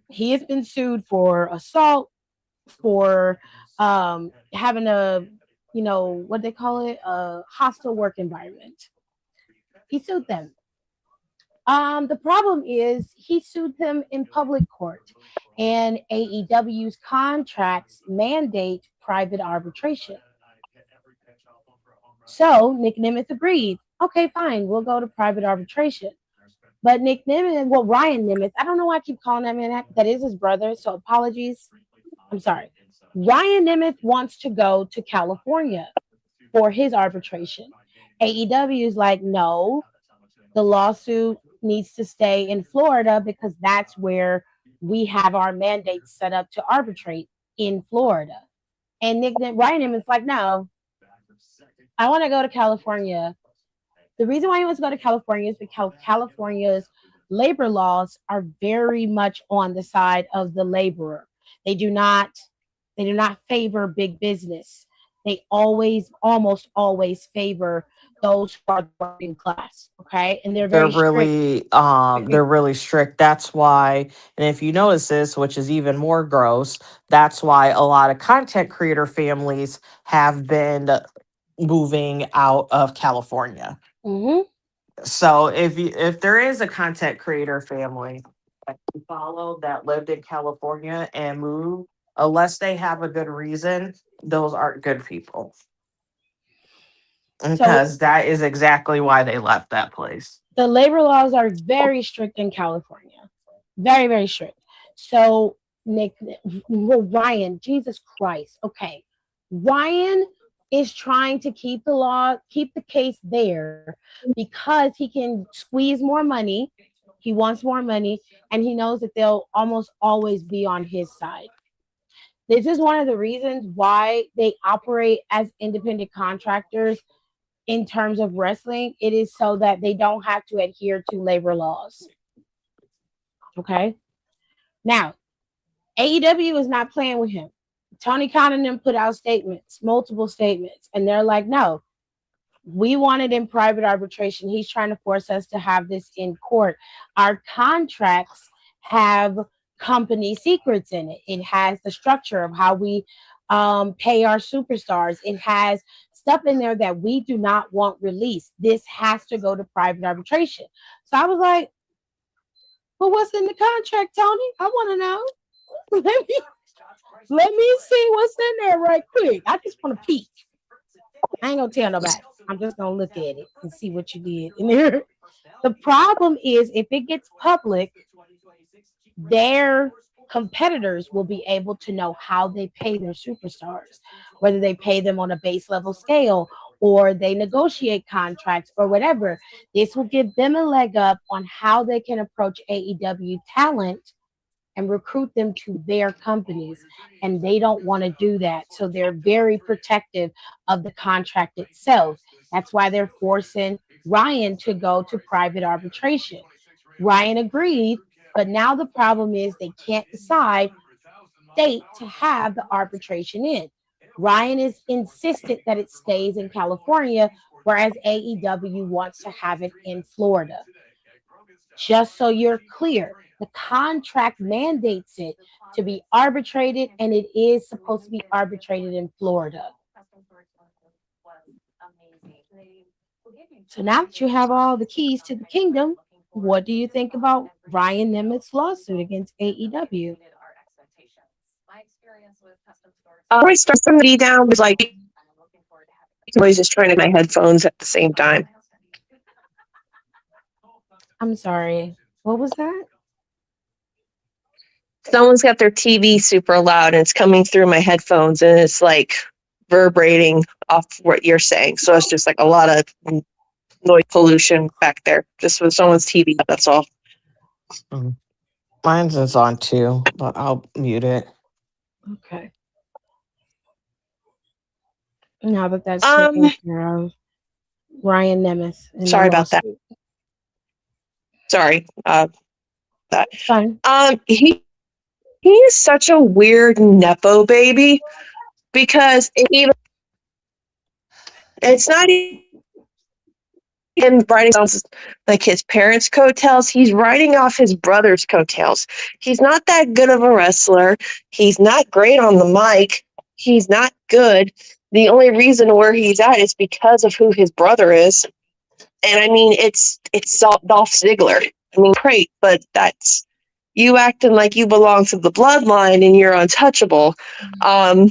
He has been sued for assault, for having a, what they call it, a hostile work environment. He sued them. The problem is he sued them in public court, and AEW's contracts mandate private arbitration. So Nick Nemeth agreed. Okay, fine, we'll go to private arbitration. But Nick Nemeth, well, Ryan Nemeth, I don't know why I keep calling that man that. That is his brother, so apologies. I'm sorry. Ryan Nemeth wants to go to California for his arbitration. AEW is like, no, the lawsuit needs to stay in Florida because that's where we have our mandates set up to arbitrate, in Florida. And Ryan Nemeth's like, no, I want to go to California. The reason why he wants to go to California is because California's labor laws are very much on the side of the laborer. They do not favor big business. They almost always favor those who are the working class. Okay. And they're they're very strict. really they're really strict. That's why, and if you notice this, which is even more gross, that's why a lot of content creator families have been moving out of California. Mm-hmm. So if there is a content creator family that you follow that lived in California and moved, unless they have a good reason, those aren't good people. So Because that is exactly why they left that place. the labor laws are very strict in California. Very, very strict. So Nick, well, Ryan, Jesus Christ. Okay. Ryan is trying to keep the case there because he can squeeze more money. He wants more money, and he knows that they'll almost always be on his side. This is one of the reasons why they operate as independent contractors in terms of wrestling. It is so that they don't have to adhere to labor laws. Okay. Now, AEW is not playing with him. Tony Khan and them put out statements, multiple statements, and they're like, no, we want it in private arbitration. He's trying to force us to have this in court. Our contracts have company secrets in it. It has the structure of how we pay our superstars. It has stuff in there that we do not want released. This has to go to private arbitration. So I was like, well, what's in the contract, Tony? I want to know. Let me see what's in there right quick. I just want to peek. I ain't gonna tell nobody. I'm just gonna look at it and see what you did in there. The problem is if it gets public, their competitors will be able to know how they pay their superstars, whether they pay them on a base level scale or they negotiate contracts or whatever. This will give them a leg up on how they can approach AEW talent and recruit them to their companies. And they don't want to do that. So they're very protective of the contract itself. That's why they're forcing Ryan to go to private arbitration. Ryan agreed, but now the problem is they can't decide state to have the arbitration in. Ryan is insistent that it stays in California, whereas AEW wants to have it in Florida. Just so you're clear, the contract mandates it to be arbitrated, and it is supposed to be arbitrated in Florida. So now that you have all the keys to the kingdom, what do you think about Ryan Nemeth's lawsuit against AEW? I start somebody down was like always just trying to my headphones at the same time. I'm sorry. What was that? Someone's got their TV super loud and it's coming through my headphones and it's like vibrating off what you're saying. So it's just like a lot of noise pollution back there, just with someone's TV. That's all. Mine's is on too, but I'll mute it. Okay. Now that that's taken care of, Ryan Nemeth. Sorry about that. Sorry. That. It's fine. He is such a weird nepo baby because it's not even him riding off like his parents' coattails. He's riding off his brother's coattails. He's not that good of a wrestler. He's not great on the mic. He's not good. The only reason where he's at is because of who his brother is. And I mean, it's Dolph Ziggler. I mean, great, but that's you acting like you belong to the bloodline and you're untouchable. I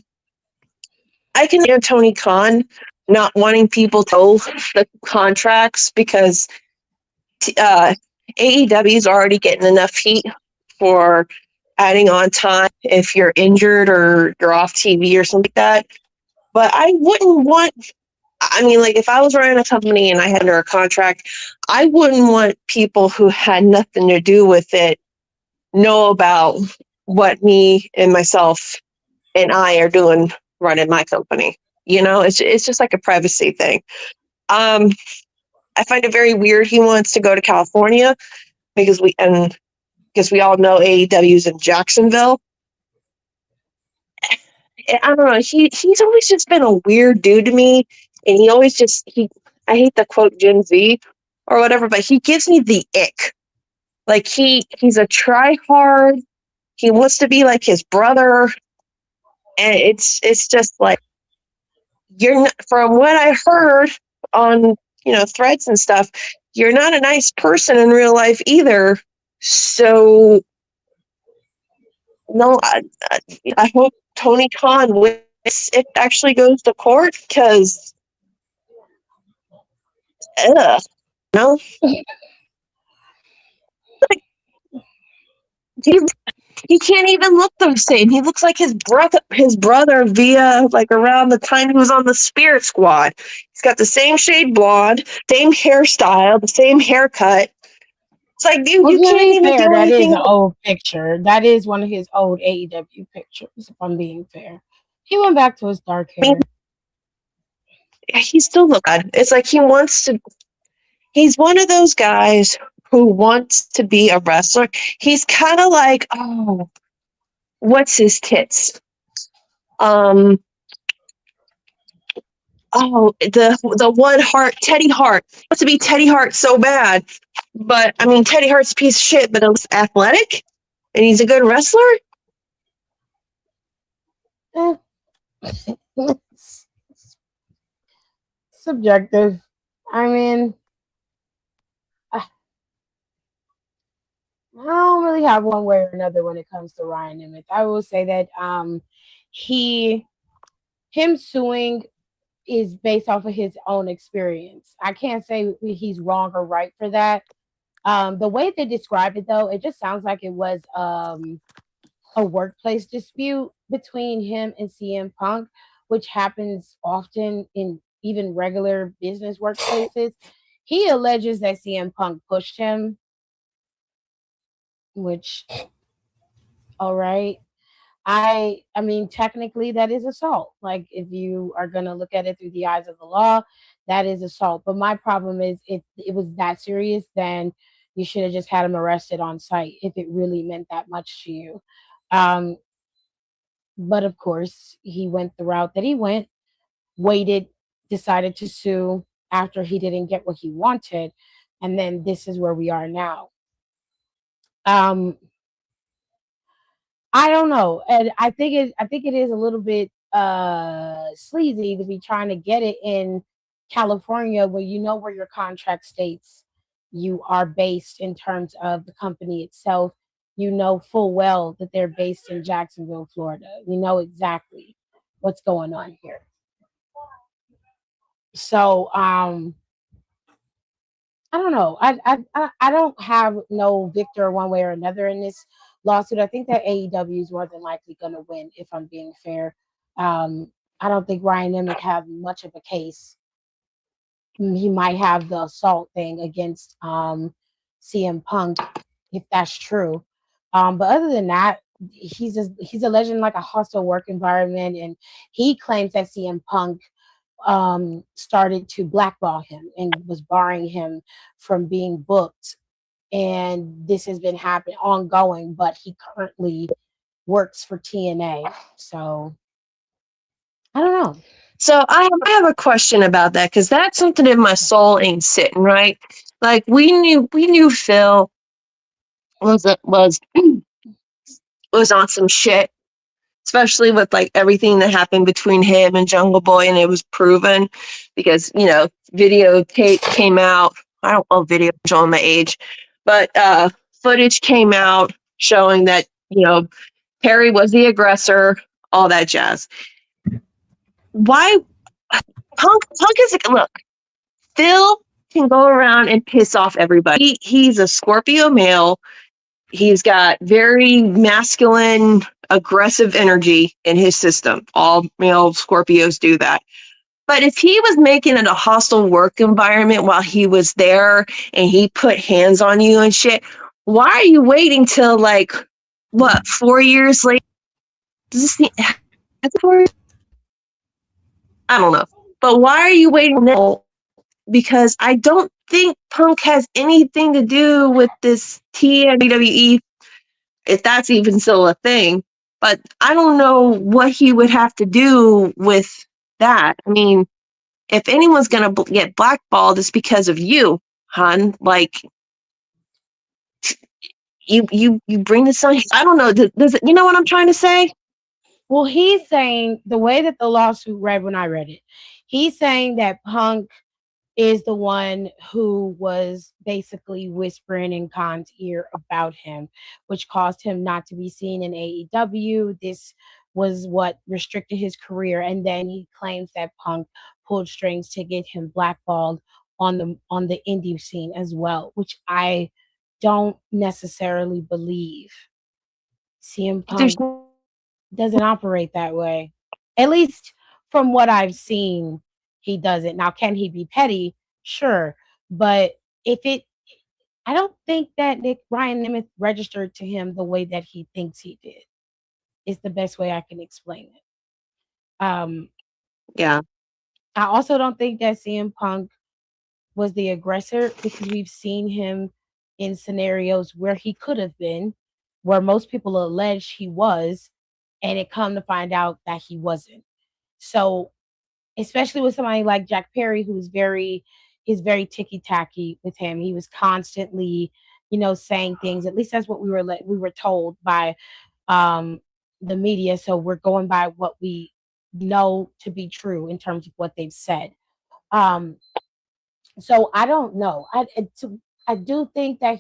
can understand Tony Khan not wanting people to know the contracts because AEW is already getting enough heat for adding on time if you're injured or you're off TV or something like that. But I wouldn't want, I mean, like if I was running a company and I had under a contract, I wouldn't want people who had nothing to do with it know about what me and myself and I are doing running my company. You know, it's just like a privacy thing. I find it very weird he wants to go to California because we all know AEW's in Jacksonville. I don't know. He's always just been a weird dude to me, and he always I hate the quote Gen Z or whatever, but he gives me the ick. Like he's a try hard. He wants to be like his brother, and it's just like you're not, from what I heard on threads and stuff, you're not a nice person in real life either. So no, I hope Tony Khan wins. It actually goes to court because no. He can't even look the same. He looks like his brother via like around the time he was on the Spirit Squad. He's got the same shade blonde, same hairstyle, the same haircut. It's like, dude, you can't even do that anything. That is an old picture. That is one of his old AEW pictures, if I'm being fair. He went back to his dark hair. He still looks bad. It's like he's one of those guys who wants to be a wrestler. He's kind of like, what's his tits? The one Hart, Teddy Hart. Wants to be Teddy Hart so bad. But I mean, Teddy Hart's a piece of shit, but he's athletic and he's a good wrestler. Subjective. I mean, I don't really have one way or another when it comes to Ryan Nemeth. I will say that him suing is based off of his own experience. I can't say he's wrong or right for that. The way they describe it, though, it just sounds like it was a workplace dispute between him and CM Punk, which happens often in even regular business workplaces. He alleges that CM Punk pushed him, which, all right. I mean, technically that is assault. Like, if you are gonna look at it through the eyes of the law, that is assault. But my problem is, if it was that serious, then you should have just had him arrested on site if it really meant that much to you. Um, but of course, he went the route that he went, waited, decided to sue after he didn't get what he wanted, and then this is where we are now. Um, I don't know, and I think it is a little bit sleazy to be trying to get it in California, where you know where your contract states you are based in terms of the company itself. You know full well that they're based in Jacksonville, Florida. You know exactly what's going on here. So I don't know. I don't have no victor one way or another in this lawsuit. I think that AEW is more than likely going to win, if I'm being fair. I don't think Ryan Nemec have much of a case. He might have the assault thing against CM Punk, if that's true. But other than that, he's alleging like a hostile work environment, and he claims that CM Punk started to blackball him and was barring him from being booked. And this has been happening ongoing, but he currently works for TNA. So I don't know. So I have a question about that, because that's something in my soul ain't sitting right. Like, we knew Phil was was on some shit, especially with like everything that happened between him and Jungle Boy, and it was proven because videotape came out. I don't know, video showing my age, but footage came out showing that Perry was the aggressor, all that jazz. Why Punk is look? Phil can go around and piss off everybody. He's a Scorpio male. He's got very masculine, aggressive energy in his system. All male Scorpios do that. But if he was making it a hostile work environment while he was there and he put hands on you and shit, why are you waiting till 4 years later? Does this I don't know. But why are you waiting now? Because I don't think Punk has anything to do with this WWE, if that's even still a thing. But I don't know what he would have to do with that. I mean, if anyone's going to get blackballed, it's because of you, hon. Like, you bring this on. I don't know. Does it, you know what I'm trying to say? Well, he's saying, the way that the lawsuit read when I read it, he's saying that Punk is the one who was basically whispering in Khan's ear about him, which caused him not to be seen in AEW. This was what restricted his career. And then he claims that Punk pulled strings to get him blackballed on the indie scene as well, which I don't necessarily believe. CM There's Punk doesn't operate that way. At least from what I've seen, he doesn't. Now, can he be petty? Sure. But I don't think that Ryan Nemeth registered to him the way that he thinks he did. Is the best way I can explain it. Yeah. I also don't think that CM Punk was the aggressor, because we've seen him in scenarios where he could have been, where most people allege he was, and it come to find out that he wasn't. So, especially with somebody like Jack Perry, he's very ticky tacky with him. He was constantly, saying things. At least that's what we were told by the media. So we're going by what we know to be true in terms of what they've said. So I don't know. I do think that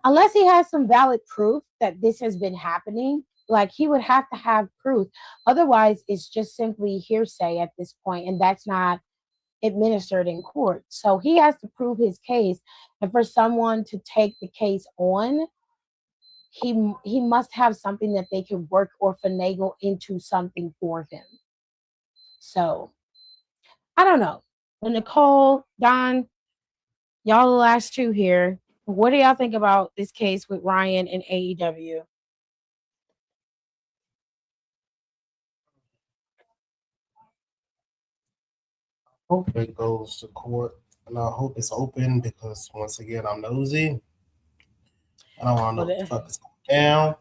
unless he has some valid proof that this has been happening, like, he would have to have proof. Otherwise, it's just simply hearsay at this point, and that's not administered in court. So he has to prove his case. And for someone to take the case on, he must have something that they can work or finagle into something for him. So I don't know. But Nicole, Don, y'all the last two here. What do y'all think about this case with Ryan and AEW? Hope it goes to court, and I hope it's open because once again I'm nosy. I don't want to know what the fuck is going down.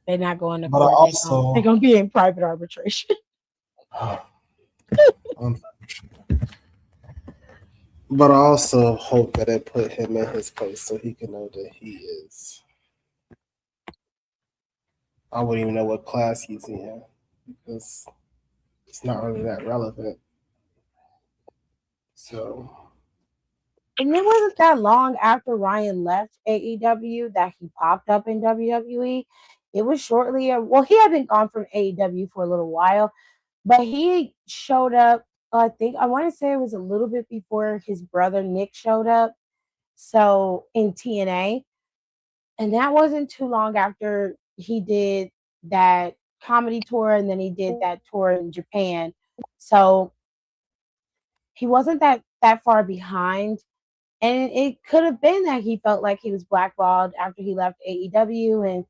They're not going to But I court. also, They're gonna be in private arbitration. but I also hope that it put him in his place so he can know that he is. I wouldn't even know what class he's in because it's not really that relevant. So, And it wasn't that long after Ryan left AEW that he popped up in WWE. It was shortly, well, he had been gone from AEW for a little while, but he showed up, I think, I want to say it was a little bit before his brother Nick showed up. So in TNA. And that wasn't too long after he did that comedy tour and then he did that tour in Japan. So he wasn't that far behind. And it could have been that he felt like he was blackballed after he left AEW. And,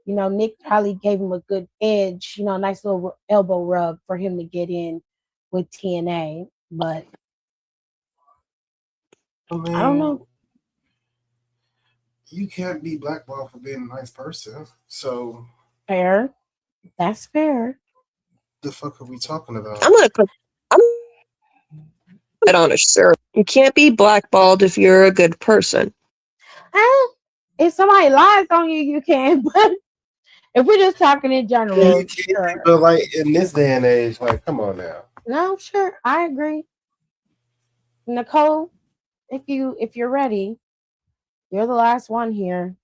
Nick probably gave him a good edge, a nice little elbow rub for him to get in with TNA. But I don't know. You can't be blackballed for being a nice person. So fair. That's fair. The fuck are we talking about? I'm on a shirt. You can't be blackballed if you're a good person. If somebody lies on you, you can. But if we're just talking in general, sure. But like in this day and age, like, come on now. No, sure, I agree. Nicole, if you're ready, you're the last one here.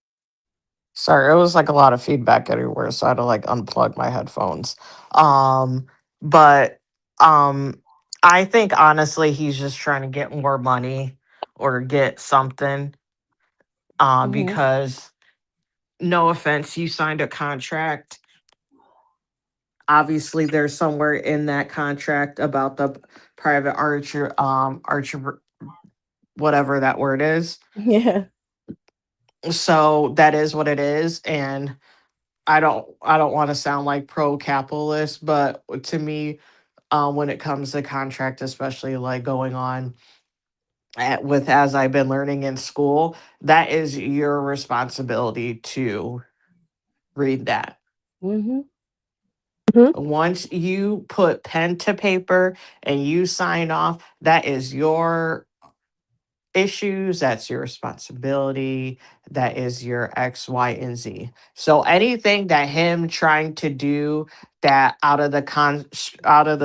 Sorry, it was like a lot of feedback everywhere, so I had to like unplug my headphones. But I think honestly he's just trying to get more money or get something. Because no offense, you signed a contract. Obviously, there's somewhere in that contract about the private archer, whatever that word is. Yeah. So that is what it is, and I don't want to sound like pro capitalist, but to me, when it comes to contract, especially like going on with as I've been learning in school, that is your responsibility to read that. Once you put pen to paper and you sign off, that is your issues, that's your responsibility, that is your X, Y, and Z. So anything that him trying to do that out of the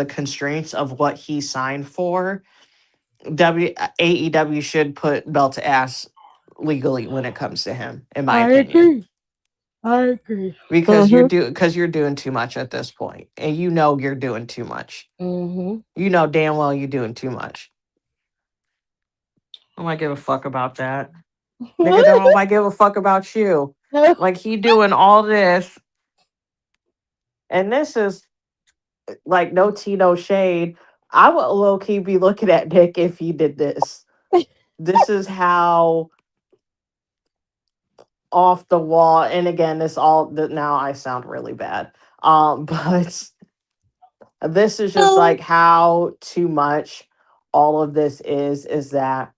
constraints of what he signed for, AEW should put belt to ass legally when it comes to him, in my opinion. I agree. Because you're doing too much at this point, and you're doing too much. You know damn well you're doing too much. I don't give a fuck about that. Nigga don't give a fuck about you. Like he doing all this, and this is like no tea, no shade. I would low key be looking at Nick if he did this. This is how off the wall. And again, now I sound really bad. But this is just like how too much all of this is that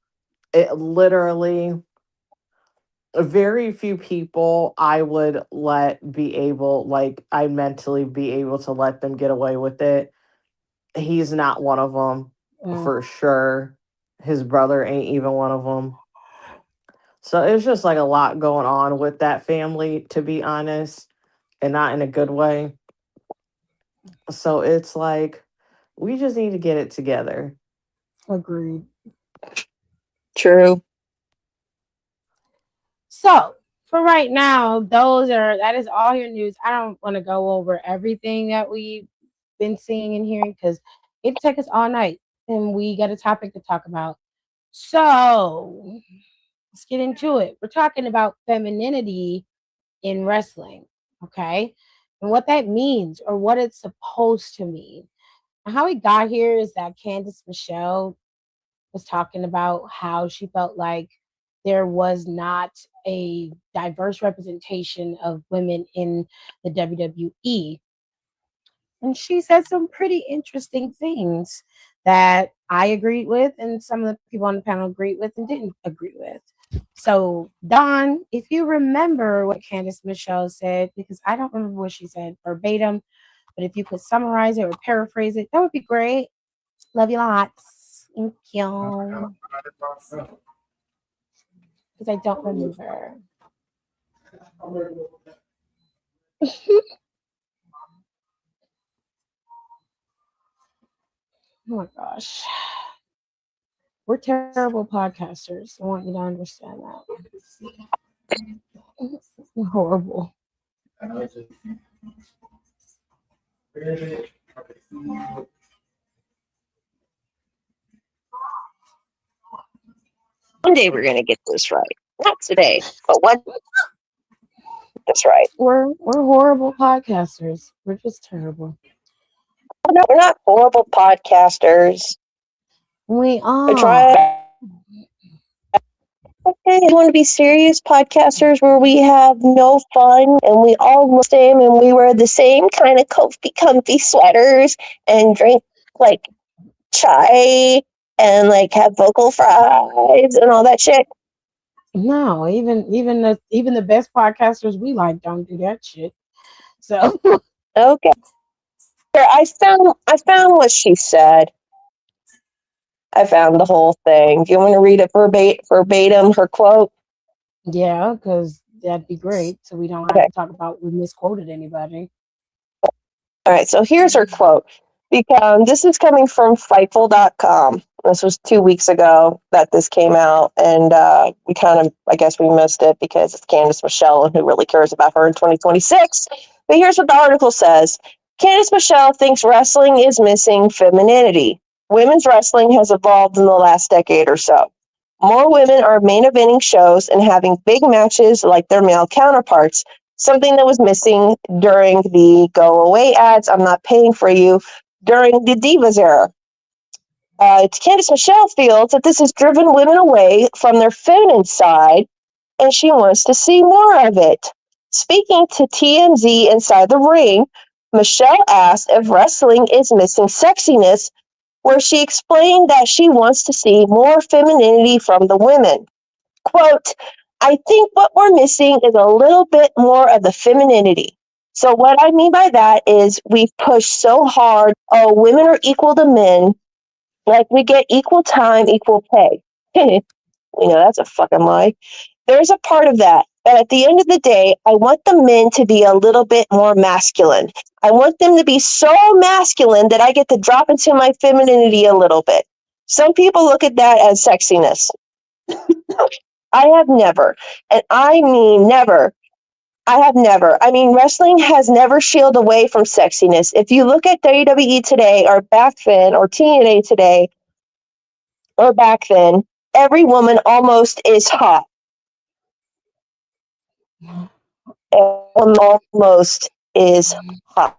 it literally very few people I would I mentally be able to let them get away with it. He's not one of them for sure. His brother ain't even one of them. So it's just like a lot going on with that family, to be honest, and not in a good way. So it's like, we just need to get it together. Agreed. True. So for right now, that is all your news. I don't want to go over everything that we've been seeing and hearing because it'd take us all night and we got a topic to talk about. So let's get into it. We're talking about femininity in wrestling. Okay. And what that means or what it's supposed to mean. And how we got here is that Candice Michelle was talking about how she felt like there was not a diverse representation of women in the WWE. And she said some pretty interesting things that I agreed with, and some of the people on the panel agreed with and didn't agree with. So, Don, if you remember what Candice Michelle said, because I don't remember what she said verbatim, but if you could summarize it or paraphrase it, that would be great. Love you lots. Thank you. Because I don't remember. Oh my gosh. We're terrible podcasters. I want you to understand that. We're horrible. One day we're gonna get this right. Not today, but one that's right. We're horrible podcasters. We're just terrible. No, we're not horrible podcasters. We We're are. trying. Okay, you want to be serious podcasters where we have no fun and we all look the same and we wear the same kind of comfy sweaters and drink like chai and like have vocal fries and all that shit. No, even the best podcasters we like don't do that shit. So Okay. Here, I found what she said. I found the whole thing. Do you want to read it verbatim, her quote? yeah, because that'd be great. So we don't have to talk about we misquoted anybody. All right, so here's her quote. Because this is coming from Fightful.com. This was 2 weeks ago that this came out, and we kind of, I guess we missed it because it's Candice Michelle, and who really cares about her in 2026? But here's what the article says. Candice Michelle thinks wrestling is missing femininity. Women's wrestling has evolved in the last decade or so. More women are main eventing shows and having big matches like their male counterparts, something that was missing during the go away ads, I'm not paying for you, during the Divas era. Candice Michelle feels that this has driven women away from their feminine side, and she wants to see more of it. Speaking to TMZ Inside the Ring, Michelle asked if wrestling is missing sexiness, where she explained that she wants to see more femininity from the women. Quote, I think what we're missing is a little bit more of the femininity. So what I mean by that is we've pushed so hard, oh, women are equal to men, like we get equal time, equal pay. That's a fucking lie. There's a part of that. But at the end of the day, I want the men to be a little bit more masculine. I want them to be so masculine that I get to drop into my femininity a little bit. Some people look at that as sexiness. I have never, and I mean never. I have never. I mean, wrestling has never shielded away from sexiness. If you look at WWE today or back then, or TNA today or back then, every woman almost is hot. Almost is hot.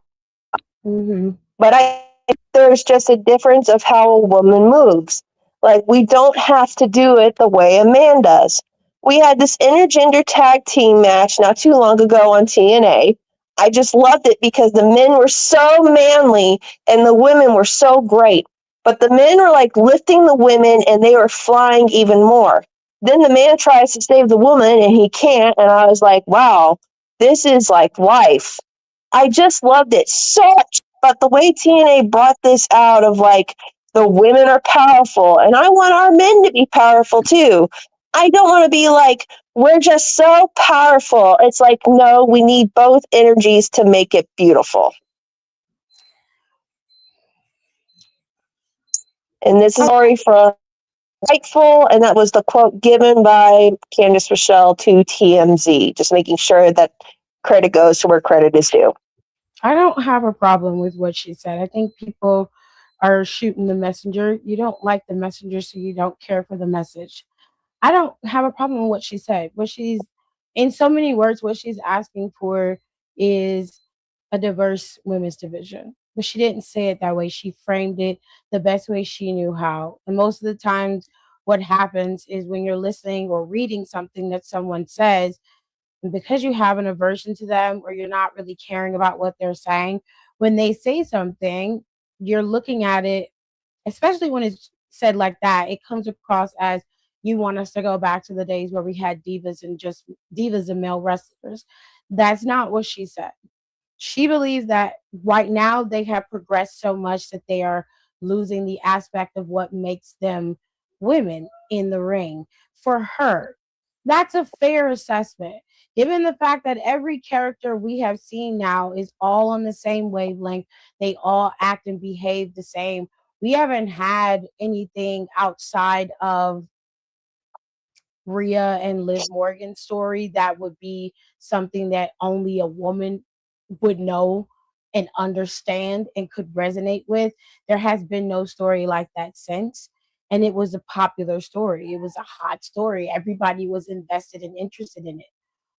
Mm-hmm. But I think there's just a difference of how a woman moves. Like, we don't have to do it the way a man does. We had this intergender tag team match not too long ago on TNA. I just loved it because the men were so manly and the women were so great. But the men were like lifting the women and they were flying even more. Then the man tries to save the woman and he can't. And I was like, wow, this is like life. I just loved it so much. But the way TNA brought this out of like the women are powerful, and I want our men to be powerful too. I don't want to be like, we're just so powerful. It's like, no, we need both energies to make it beautiful. And this is a story from Rightful, and that was the quote given by Candice Michelle to TMZ, just making sure that credit goes to where credit is due. I don't have a problem with what she said. I think people are shooting the messenger. You don't like the messenger, so you don't care for the message. I don't have a problem with what she said. What she's In so many words, what she's asking for is a diverse women's division. But she didn't say it that way. She framed it the best way she knew how. And most of the times, what happens is when you're listening or reading something that someone says, and because you have an aversion to them or you're not really caring about what they're saying, when they say something, you're looking at it, especially when it's said like that, it comes across as you want us to go back to the days where we had divas and male wrestlers. That's not what she said. She believes that right now they have progressed so much that they are losing the aspect of what makes them women in the ring. For her, that's a fair assessment. Given the fact that every character we have seen now is all on the same wavelength, they all act and behave the same. We haven't had anything outside of Rhea and Liv Morgan's story that would be something that only a woman would know and understand and could resonate with. There has been no story like that since. And it was a popular story. It was a hot story. Everybody was invested and interested in it.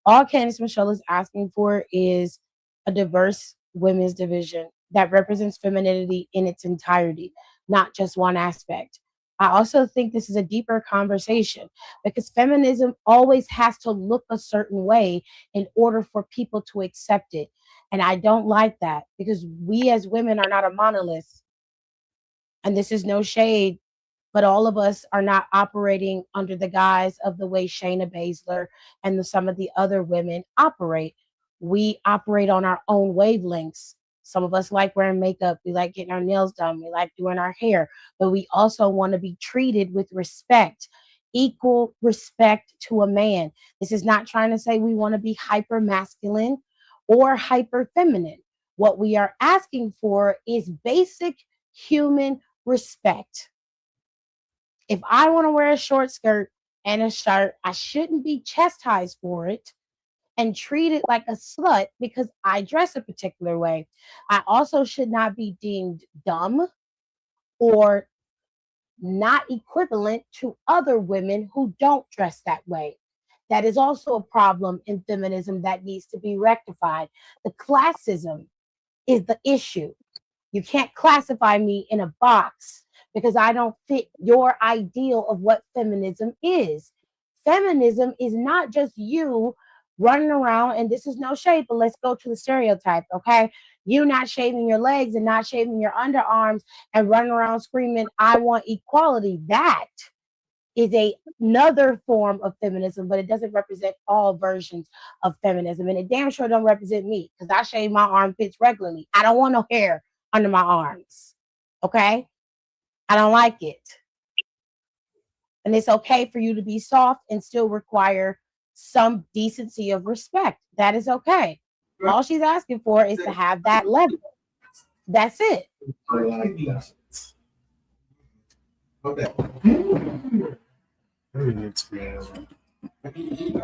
All Candice Michelle is asking for is a diverse women's division that represents femininity in its entirety, not just one aspect. I also think this is a deeper conversation because feminism always has to look a certain way in order for people to accept it. And I don't like that because we as women are not a monolith. And this is no shade, but all of us are not operating under the guise of the way Shayna Baszler and some of the other women operate. We operate on our own wavelengths. Some of us like wearing makeup. We like getting our nails done. We like doing our hair, but we also want to be treated with respect, equal respect to a man. This is not trying to say we want to be hyper masculine or hyper feminine. What we are asking for is basic human respect. If I want to wear a short skirt and a shirt, I shouldn't be chastised for it and treated like a slut because I dress a particular way. I also should not be deemed dumb or not equivalent to other women who don't dress that way. That is also a problem in feminism that needs to be rectified. The classism is the issue. You can't classify me in a box because I don't fit your ideal of what feminism is. Feminism is not just you running around, and this is no shade, but let's go to the stereotype, okay? You not shaving your legs and not shaving your underarms and running around screaming, I want equality. That is another form of feminism, but it doesn't represent all versions of feminism. And it damn sure don't represent me because I shave my armpits regularly. I don't want no hair under my arms. Okay? I don't like it. And it's okay for you to be soft and still require some decency of respect. That is okay. All she's asking for is to have that level. That's it. Okay.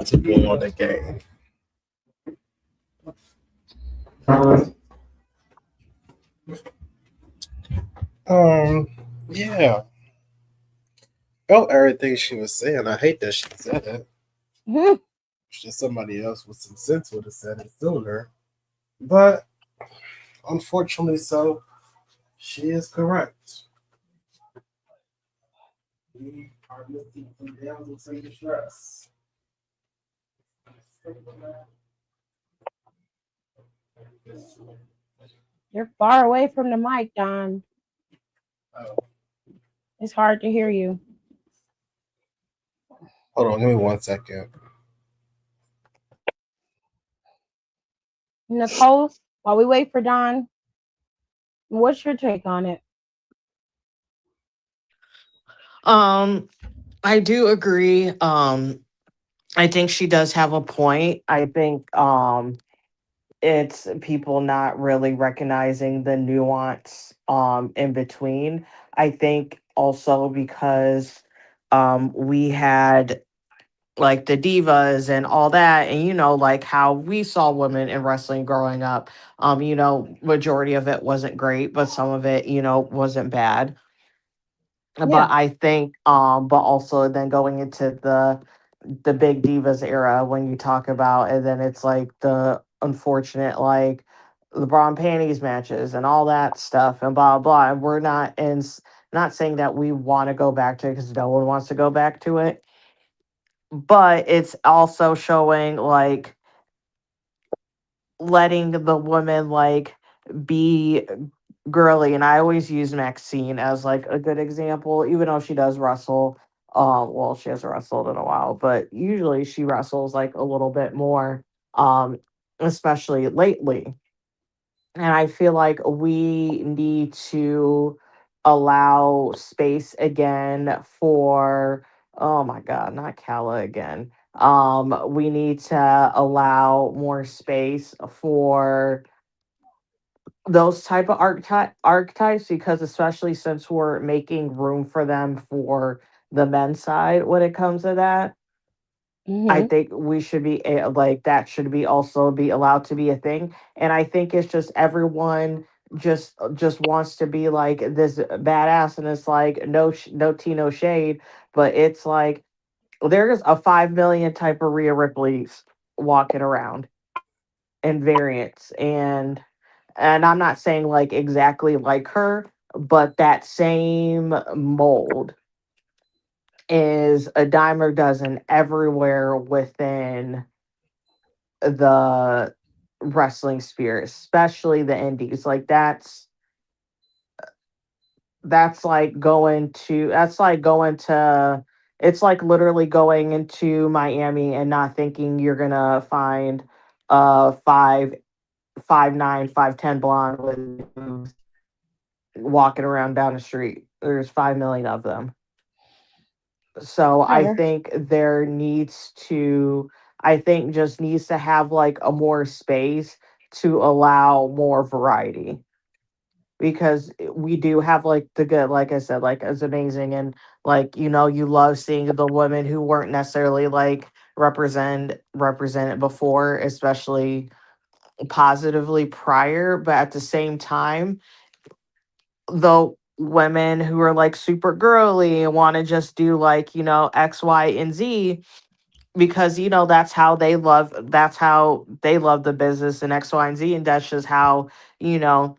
To be on the game. Yeah. Felt everything she was saying. I hate that she said it. It's just somebody else with some sense would have said it sooner. But unfortunately, so she is correct. We are lifting some damsels in distress. You're far away from the mic, Don. Oh. It's hard to hear you. Hold on, give me 1 second. Nicole, while we wait for Don, what's your take on it? I do agree. I think she does have a point. I think it's people not really recognizing the nuance in between. I think also because we had like the divas and all that, and like how we saw women in wrestling growing up. Majority of it wasn't great, but some of it wasn't bad. Yeah. But I think but also then going into the the big divas era when you talk about, and then it's like the unfortunate like LeBron panties matches and all that stuff and blah blah. And we're not not saying that we want to go back to it because no one wants to go back to it, but it's also showing like letting the woman like be girly. And I always use Maxine as like a good example, even though she does wrestle. Well, she hasn't wrestled in a while, but usually she wrestles like a little bit more, um, especially lately. And I feel like we need to allow space again for, oh my God, not Kala again. We need to allow more space for those type of archetypes, because especially since we're making room for them for the men's side when it comes to that, I Hmm. think we should be like that should be also be allowed to be a thing. And I think it's just everyone just wants to be like this badass, and it's like no tea no shade, but it's like there's a 5 million type of Rhea Ripley's walking around and variants, and I'm not saying like exactly like her, but that same mold is a dime a dozen everywhere within the wrestling sphere, especially the indies. Like that's like going to it's like literally going into Miami and not thinking you're gonna find a 5'9", 5'10" blonde with boobs walking around down the street. There's 5 million of them. So However, I think just needs to have like a more space to allow more variety, because we do have like the good, like I said, like it's amazing. And like, you love seeing the women who weren't necessarily like represented before, especially positively prior, but at the same time, the women who are like super girly and want to just do like, X, Y, and Z, because that's how they love the business and X, Y, and Z, and that's just how, you know,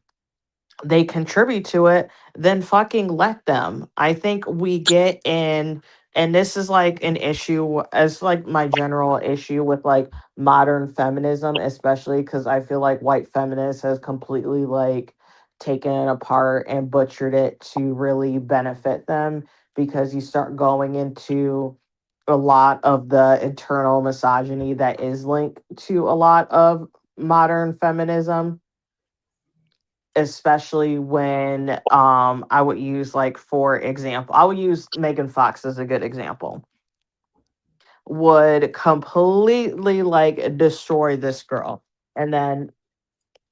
they contribute to it, then fucking let them. I think we get in, and this is like an issue, as like my general issue with like modern feminism, especially because I feel like white feminists has completely like taken it apart and butchered it to really benefit them, because you start going into a lot of the internal misogyny that is linked to a lot of modern feminism, especially when I would use, like, for example, I would use Megan Fox as a good example, would completely like destroy this girl. And then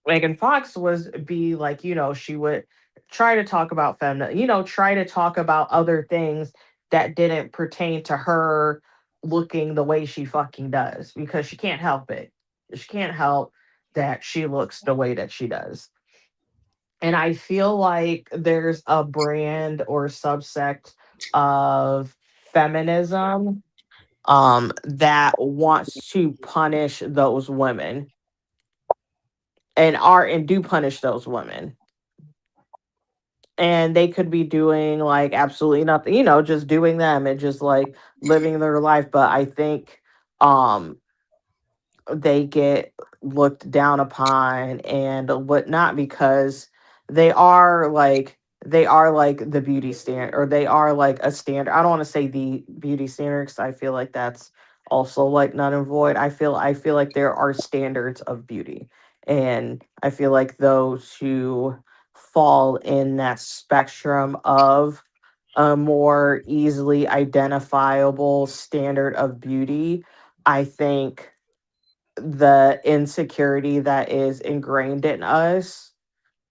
Megan Fox was be like, she would try to talk about try to talk about other things that didn't pertain to her looking the way she fucking does, because she can't help it. She can't help that she looks the way that she does. And I feel like there's a brand or subsect of feminism that wants to punish those women, and do punish those women. And they could be doing like absolutely nothing, just doing them and just like living their life. But I think um they get looked down upon and whatnot, because they are like they are like the beauty standard, or they are like a standard. I don't want to say the beauty standard, because I feel like that's also like none and void. I feel like there are standards of beauty, and I feel like those who fall in that spectrum of a more easily identifiable standard of beauty, I think the insecurity that is ingrained in us,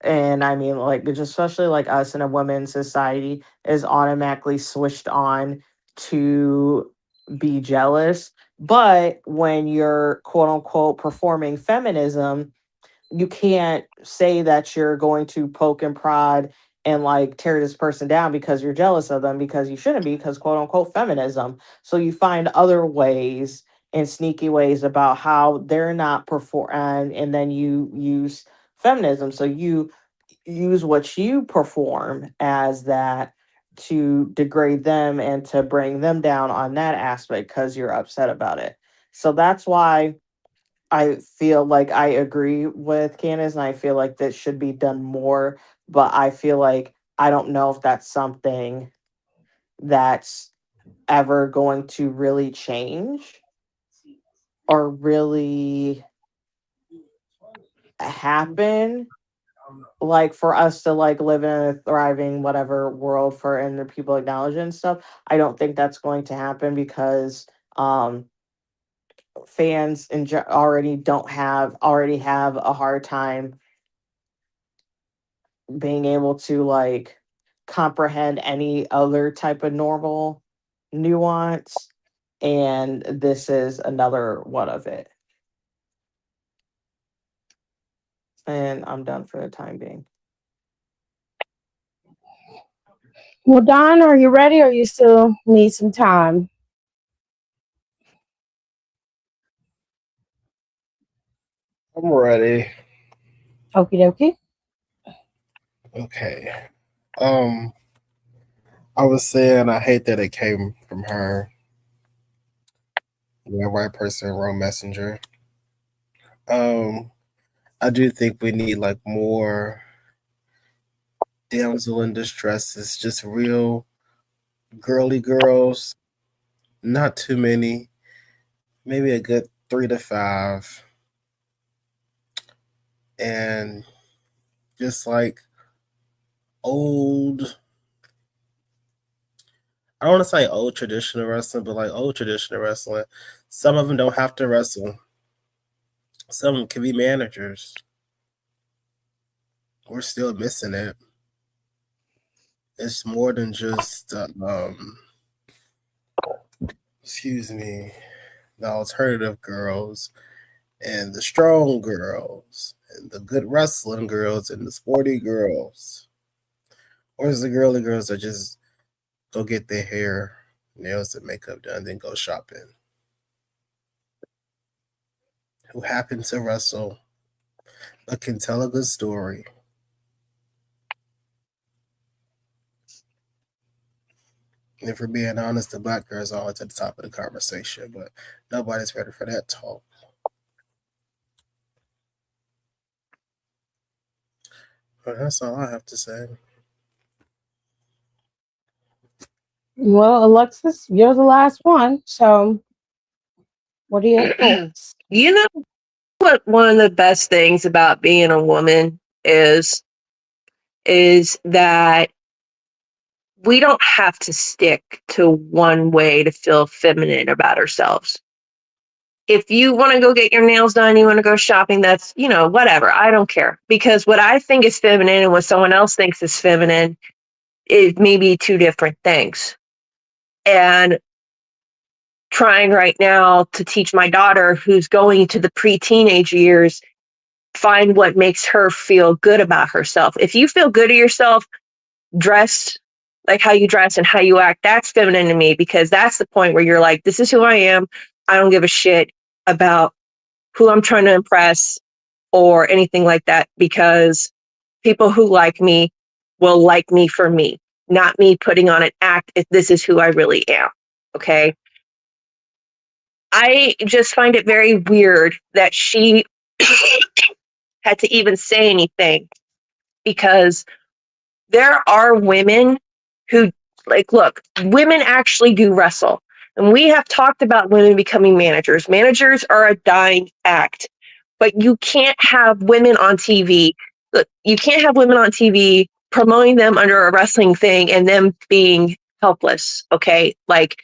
and I mean like just especially like us in a women's society, is automatically switched on to be jealous. But when you're quote unquote performing feminism, you can't say that you're going to poke and prod and like tear this person down because you're jealous of them, because you shouldn't be, because quote unquote feminism. So you find other ways and sneaky ways about how they're not perform, and then you use feminism. So you use what you perform as that to degrade them and to bring them down on that aspect because you're upset about it. So that's why I feel like I agree with Candace, and I feel like this should be done more. But I feel like I don't know if that's something that's ever going to really change or really happen, like for us to like live in a thriving whatever world for and the people acknowledge it and stuff. I don't think that's going to happen because fans already have a hard time being able to like comprehend any other type of normal nuance, and this is another one of it. And I'm done for the time being. Well, Don, are you ready or you still need some time? I'm ready. Okie dokie. Okay. I was saying I hate that it came from her. Yeah, right person, wrong messenger. I do think we need like more damsel in distresses, just real girly girls. Not too many. Maybe a good 3 to 5. And just like old, I don't want to say old traditional wrestling, but like old traditional wrestling. Some of them don't have to wrestle. Some of them can be managers. We're still missing it. It's more than just, excuse me, the alternative girls and the strong girls and the good wrestling girls and the sporty girls. Or is the girly girls that just go get their hair, nails, and makeup done, then go shopping? Who happen to wrestle but can tell a good story. And if we're being honest, the black girls are always at the top of the conversation, but nobody's ready for that talk. But that's all I have to say. Well, Alexis, you're the last one. So, what are your thoughts? You know what one of the best things about being a woman is that we don't have to stick to one way to feel feminine about ourselves. If you want to go get your nails done, you want to go shopping, that's, whatever. I don't care. Because what I think is feminine and what someone else thinks is feminine is maybe two different things. And trying right now to teach my daughter who's going to the pre-teenage years, find what makes her feel good about herself. If you feel good to yourself, dress like how you dress and how you act, that's feminine to me, because that's the point where you're like, this is who I am. I don't give a shit about who I'm trying to impress or anything like that, because people who like me will like me for me, not me putting on an act if this is who I really am. Okay. I just find it very weird that she had to even say anything, because there are women who, like, look, women actually do wrestle. And we have talked about women becoming managers. Managers are a dying act, but you can't have women on TV. Look, you can't have women on TV promoting them under a wrestling thing and them being helpless. Okay. Like,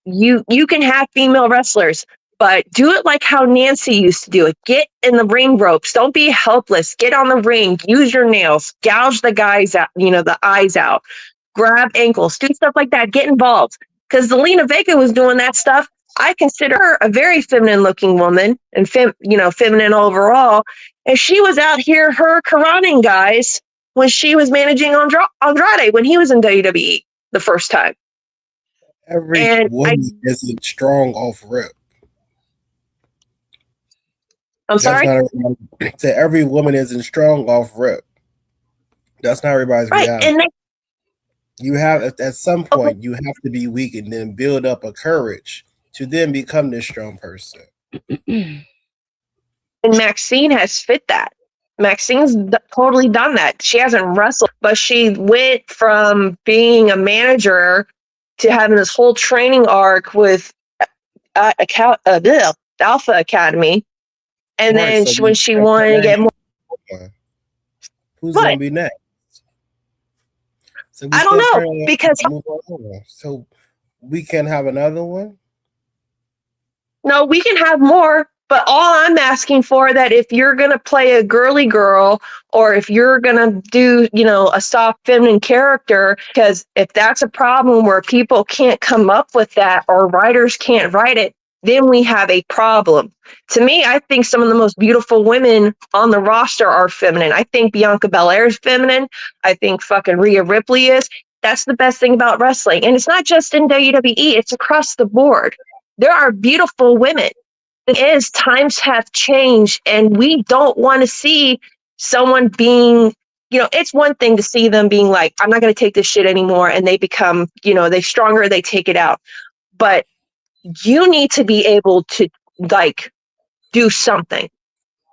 you can have female wrestlers, but do it like how Nancy used to do it. Get in the ring ropes. Don't be helpless. Get on the ring. Use your nails. Gouge the guys out, the eyes out. Grab ankles. Do stuff like that. Get involved. Because Zelina Vega was doing that stuff. I consider her a very feminine looking woman and feminine overall. And she was out here, her Quraning guys when she was managing Andrade when he was in WWE the first time. Every woman isn't strong off rip. I'm sorry? To every woman isn't strong off rip. That's not everybody's reality. And you have, at some point, you have to be weak and then build up a courage to then become this strong person. And Maxine has fit that. Maxine's totally done that. She hasn't wrestled, but she went from being a manager to having this whole training arc with Alpha Academy. And then when she wanted to get more. Who's going to be next? So I don't know, because so we can have another one. No, we can have more, but all I'm asking for that if you're gonna play a girly girl or if you're gonna do, a soft feminine character, because if that's a problem where people can't come up with that or writers can't write it, then we have a problem. To me, I think some of the most beautiful women on the roster are feminine. I think Bianca Belair is feminine. I think fucking Rhea Ripley is. That's the best thing about wrestling. And it's not just in WWE, it's across the board. There are beautiful women. Times have changed, and we don't want to see someone being, it's one thing to see them being like, I'm not going to take this shit anymore, and they become, they stronger, they take it out. But you need to be able to, do something.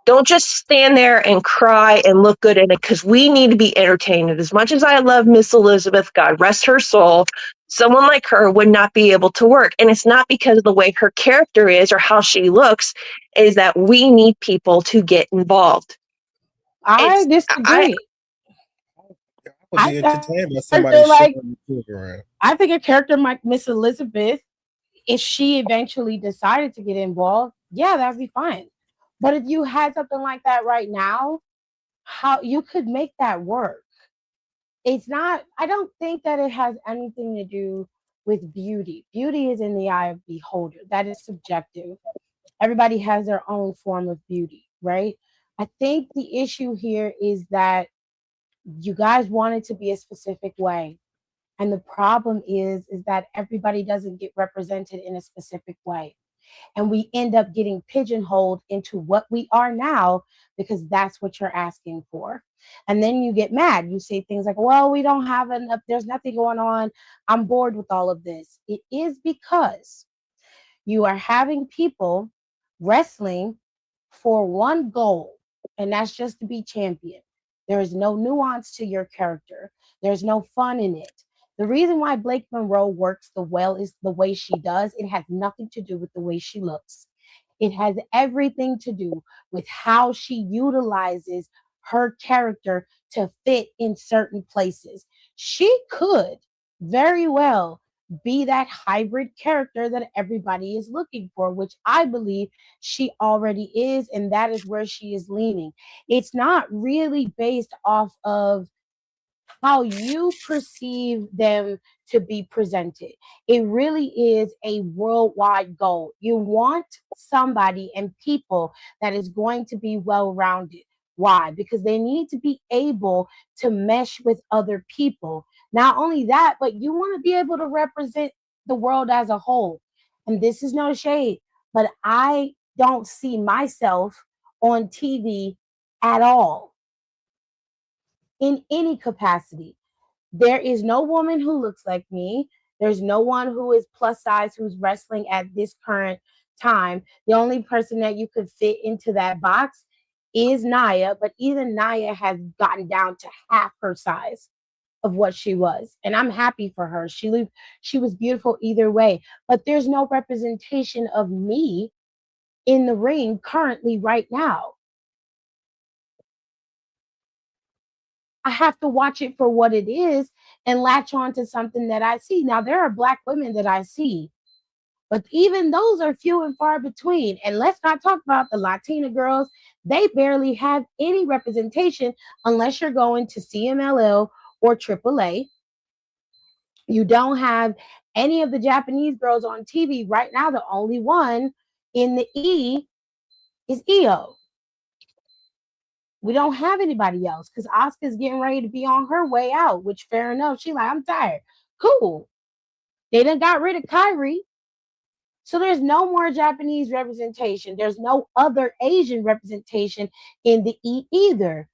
Don't just stand there and cry and look good in it, because we need to be entertained. And as much as I love Miss Elizabeth, God rest her soul, someone like her would not be able to work. And it's not because of the way her character is or how she looks, is that we need people to get involved. I disagree. I would be entertained by somebody I think a character like Miss Elizabeth, if she eventually decided to get involved, yeah, that'd be fine. But if you had something like that right now, how you could make that work? It's not, I don't think that it has anything to do with beauty. Beauty is in the eye of the beholder. That is subjective. Everybody has their own form of beauty, right? I think the issue here is that you guys want it to be a specific way. And the problem is that everybody doesn't get represented in a specific way. And we end up getting pigeonholed into what we are now because that's what you're asking for. And then you get mad. You say things like, well, we don't have enough. There's nothing going on. I'm bored with all of this. It is because you are having people wrestling for one goal, and that's just to be champion. There is no nuance to your character. There's no fun in it. The reason why Blake Monroe works the way she does, it has nothing to do with the way she looks. It has everything to do with how she utilizes her character to fit in certain places. She could very well be that hybrid character that everybody is looking for, which I believe she already is, and that is where she is leaning. It's not really based off of how you perceive them to be presented. It really is a worldwide goal. You want somebody and people that is going to be well-rounded. Why? Because they need to be able to mesh with other people. Not only that, but you want to be able to represent the world as a whole. And this is no shade, but I don't see myself on TV at all in any capacity. There is no woman who looks like me. There's no one who is plus size who's wrestling at this current time. The only person that you could fit into that box is Nia, but even Nia has gotten down to half her size of what she was. And I'm happy for her. She was beautiful either way, but there's no representation of me in the ring currently right now. I have to watch it for what it is and latch on to something that I see. Now, there are Black women that I see, but even those are few and far between. And let's not talk about the Latina girls. They barely have any representation unless you're going to CMLL or AAA. You don't have any of the Japanese girls on TV. Right now, the only one in the E is Io. We don't have anybody else because Oscar's getting ready to be on her way out, which fair enough. She like, I'm tired. Cool. They done got rid of Kyrie. So there's no more Japanese representation. There's no other Asian representation in the either.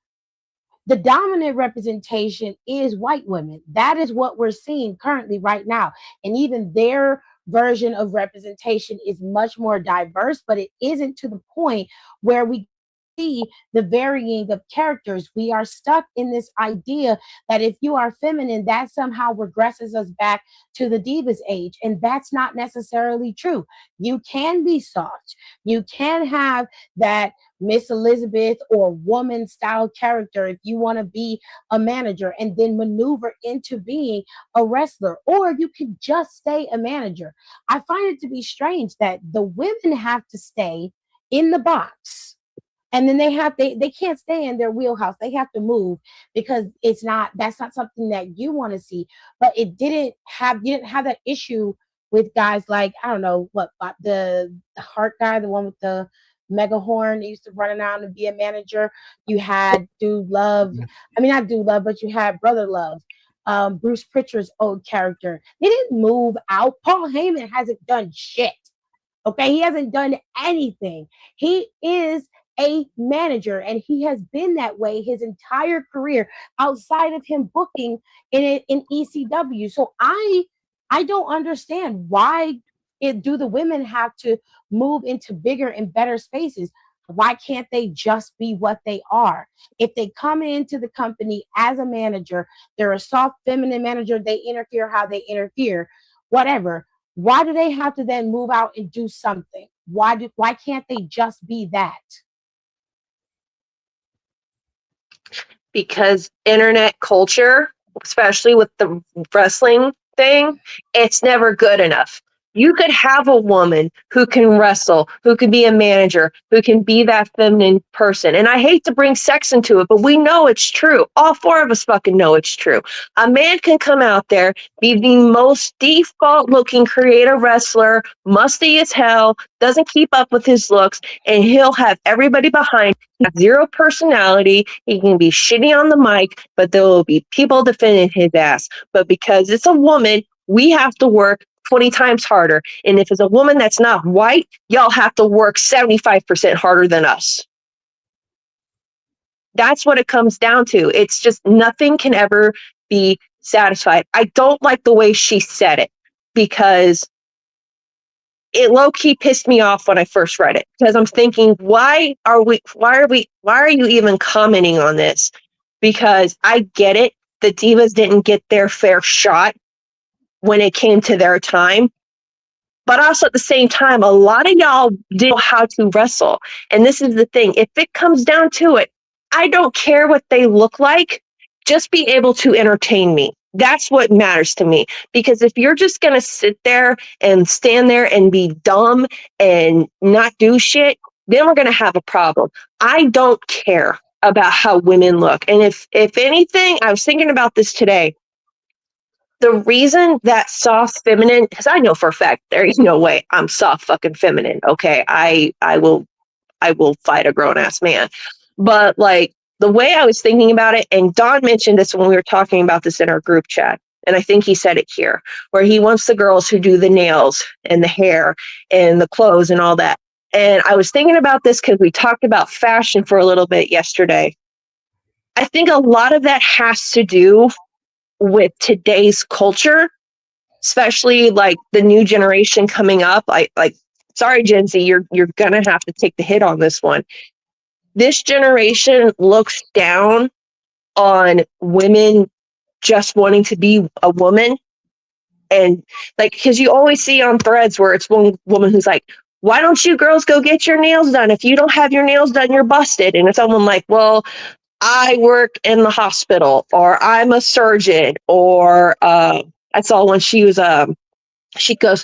The dominant representation is white women. That is what we're seeing currently right now. And even their version of representation is much more diverse, but it isn't to the point where we see the varying of characters. We are stuck in this idea that if you are feminine, that somehow regresses us back to the divas age. And that's not necessarily true. You can be soft. You can have that Miss Elizabeth or woman style character if you want to be a manager and then maneuver into being a wrestler, or you can just stay a manager. I find it to be strange that the women have to stay in the box, and then they can't stay in their wheelhouse. They have to move because that's not something that you want to see. But you didn't have that issue with guys like, I don't know what, the Hart guy, the one with the mega horn that used to run around and be a manager. You had Dude Love. I mean, not Dude Love, but you had Brother Love. Bruce Pritchard's old character. They didn't move out. Paul Heyman hasn't done shit. Okay, he hasn't done anything. He is a manager, and he has been that way his entire career outside of him booking in ECW. So I don't understand why do the women have to move into bigger and better spaces. Why can't they just be what they are? If they come into the company as a manager, they're a soft feminine manager, they interfere how they interfere, whatever. Why do they have to then move out and do something? Why can't they just be that? Because internet culture, especially with the wrestling thing, it's never good enough. You could have a woman who can wrestle, who can be a manager, who can be that feminine person. And I hate to bring sex into it, but we know it's true. All four of us fucking know it's true. A man can come out there, be the most default looking creative wrestler, musty as hell, doesn't keep up with his looks, and he'll have everybody behind him. Zero personality. He can be shitty on the mic, but there will be people defending his ass. But because it's a woman, we have to work 20 times harder. And if it's a woman that's not white, y'all have to work 75% harder than us. That's what it comes down to. It's just nothing can ever be satisfied. I don't like the way she said it because it low-key pissed me off when I first read it, because I'm thinking, why are you even commenting on this? Because I get it. The divas didn't get their fair shot when it came to their time. But also at the same time, a lot of y'all didn't know how to wrestle. And this is the thing. If it comes down to it, I don't care what they look like. Just be able to entertain me. That's what matters to me. Because if you're just going to sit there and stand there and be dumb and not do shit, then we're going to have a problem. I don't care about how women look. And if anything, I was thinking about this today. The reason that soft feminine, because I know for a fact there is no way I'm soft fucking feminine. Okay, I will fight a grown ass man. But like the way I was thinking about it, and Don mentioned this when we were talking about this in our group chat, and I think he said it here, where he wants the girls who do the nails and the hair and the clothes and all that. And I was thinking about this because we talked about fashion for a little bit yesterday. I think a lot of that has to do with today's culture, especially like the new generation coming up. Like sorry, Gen Z, you're gonna have to take the hit on this one. This generation looks down on women just wanting to be a woman. And like, because you always see on threads where it's one woman who's like, why don't you girls go get your nails done? If you don't have your nails done, you're busted. And it's someone like, well, I work in the hospital, or I'm a surgeon, or I saw when she goes,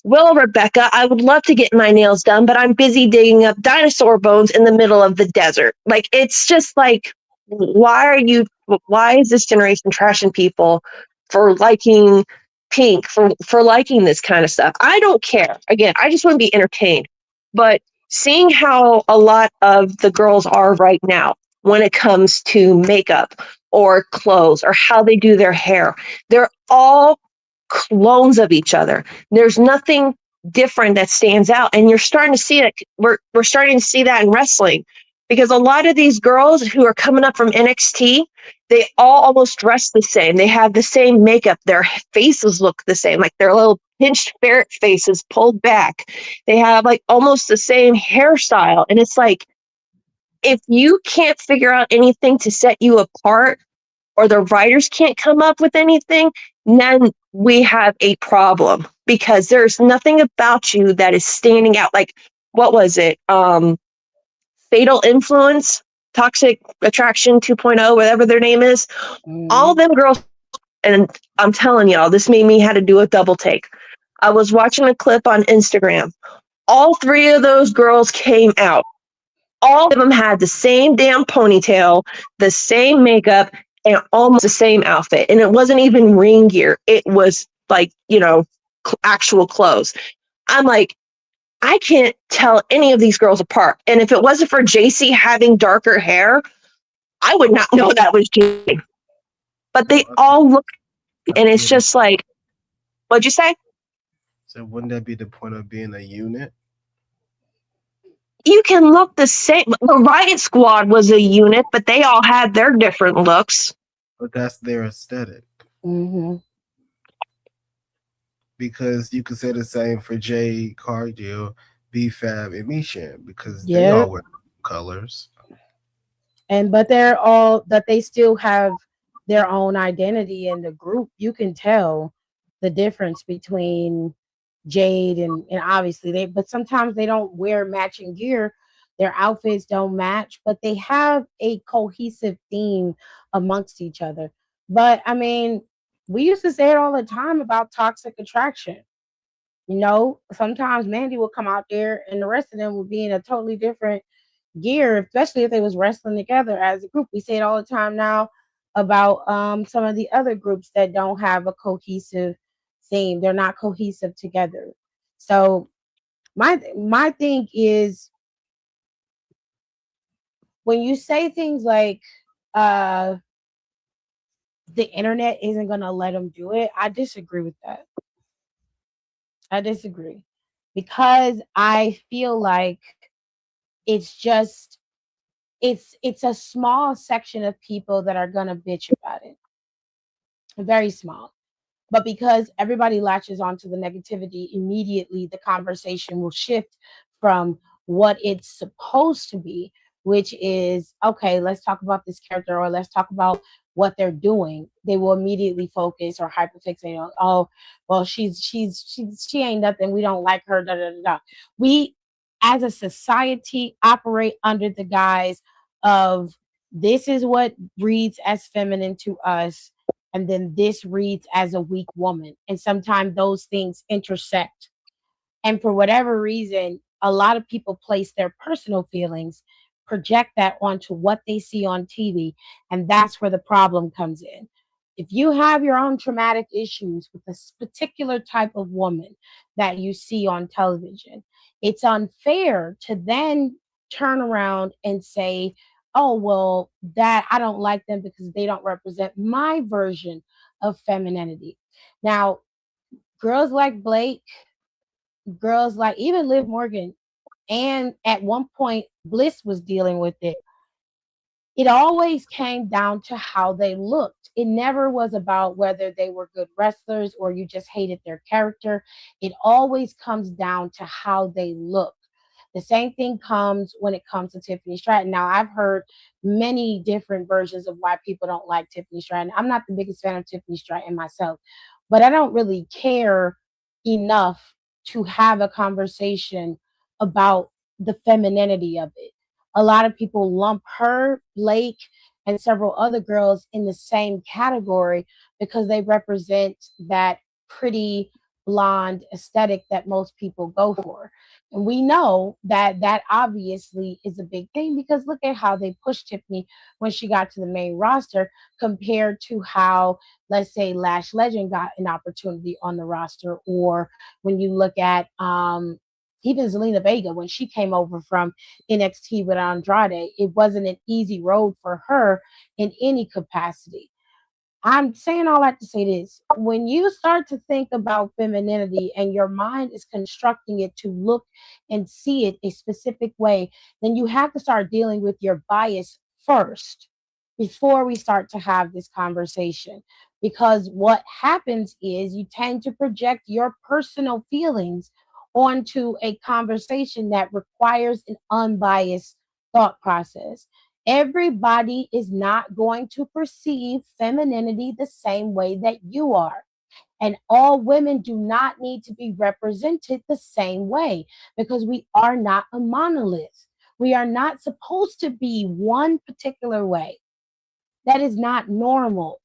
well, Rebecca, I would love to get my nails done, but I'm busy digging up dinosaur bones in the middle of the desert. Like, it's just like, why is this generation trashing people for liking pink, for liking this kind of stuff? I don't care. Again, I just want to be entertained. But seeing how a lot of the girls are right now, when it comes to makeup or clothes or how they do their hair. They're all clones of each other. There's nothing different that stands out. And you're starting to see that we're starting to see that in wrestling because a lot of these girls who are coming up from NXT, they all almost dress the same. They have the same makeup. Their faces look the same, like their little pinched ferret faces pulled back. They have like almost the same hairstyle. And it's like, if you can't figure out anything to set you apart, or the writers can't come up with anything, then we have a problem because there's nothing about you that is standing out. Like, what was it? Fatal Influence, Toxic Attraction 2.0, whatever their name is. All them girls, and I'm telling y'all, this made me have to do a double take. I was watching a clip on Instagram. All three of those girls came out. All of them had the same damn ponytail, the same makeup, and almost the same outfit. And it wasn't even ring gear. It was like, actual clothes. I'm like, I can't tell any of these girls apart. And if it wasn't for JC having darker hair, I would not know that was JC. But they all look, and it's just like, what'd you say? So wouldn't that be the point of being a unit? You can look the same. The Riot Squad was a unit, but they all had their different looks. But that's their aesthetic. Mm-hmm. Because you could say the same for Jay, Cargill, B-Fab, and Mishan because they all wear colors. But they still have their own identity in the group. You can tell the difference between Jade and obviously but sometimes they don't wear matching gear. Their outfits don't match, but they have a cohesive theme amongst each other. But I mean, we used to say it all the time about toxic attraction. Sometimes Mandy will come out there and the rest of them will be in a totally different gear, especially if they was wrestling together as a group. We say it all the time now about some of the other groups that don't have a cohesive theme. They're not cohesive together. So my thing is, when you say things like the internet isn't gonna let them do it, I disagree with that. I disagree because I feel like it's just it's a small section of people that are gonna bitch about it. Very small. But because everybody latches onto the negativity, immediately the conversation will shift from what it's supposed to be, which is, okay, let's talk about this character or let's talk about what they're doing. They will immediately focus or hyperfixate on, oh, well, she ain't nothing. We don't like her. Da, da, da, da. We, as a society, operate under the guise of this is what reads as feminine to us, and then this reads as a weak woman. And sometimes those things intersect. And for whatever reason, a lot of people place their personal feelings, project that onto what they see on TV. And that's where the problem comes in. If you have your own traumatic issues with this particular type of woman that you see on television, it's unfair to then turn around and say, oh, well, that I don't like them because they don't represent my version of femininity. Now, girls like Blake, girls like even Liv Morgan, and at one point Bliss was dealing with it. It always came down to how they looked. It never was about whether they were good wrestlers or you just hated their character. It always comes down to how they look. The same thing comes when it comes to Tiffany Stratton. Now, I've heard many different versions of why people don't like Tiffany Stratton. I'm not the biggest fan of Tiffany Stratton myself, but I don't really care enough to have a conversation about the femininity of it. A lot of people lump her, Blake, and several other girls in the same category because they represent that pretty blonde aesthetic that most people go for. And we know that that obviously is a big thing because look at how they pushed Tiffany when she got to the main roster compared to how, let's say, Lash Legend got an opportunity on the roster, or when you look at even Zelina Vega, when she came over from NXT with Andrade, it wasn't an easy road for her in any capacity. I'm saying all that to say this. When you start to think about femininity and your mind is constructing it to look and see it a specific way, then you have to start dealing with your bias first before we start to have this conversation. Because what happens is you tend to project your personal feelings onto a conversation that requires an unbiased thought process. Everybody is not going to perceive femininity the same way that you are. And all women do not need to be represented the same way because we are not a monolith. We are not supposed to be one particular way. That is not normal.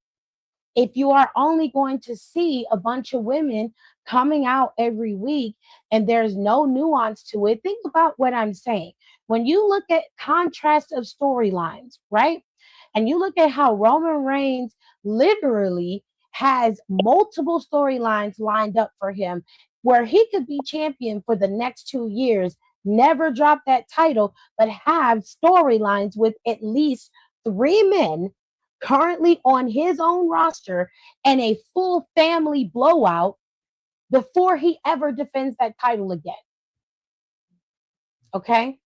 If you are only going to see a bunch of women coming out every week and there's no nuance to it, think about what I'm saying. When you look at contrast of storylines, right? And you look at how Roman Reigns literally has multiple storylines lined up for him where he could be champion for the next 2 years, never drop that title, but have storylines with at least three men currently on his own roster and a full family blowout before he ever defends that title again. Okay?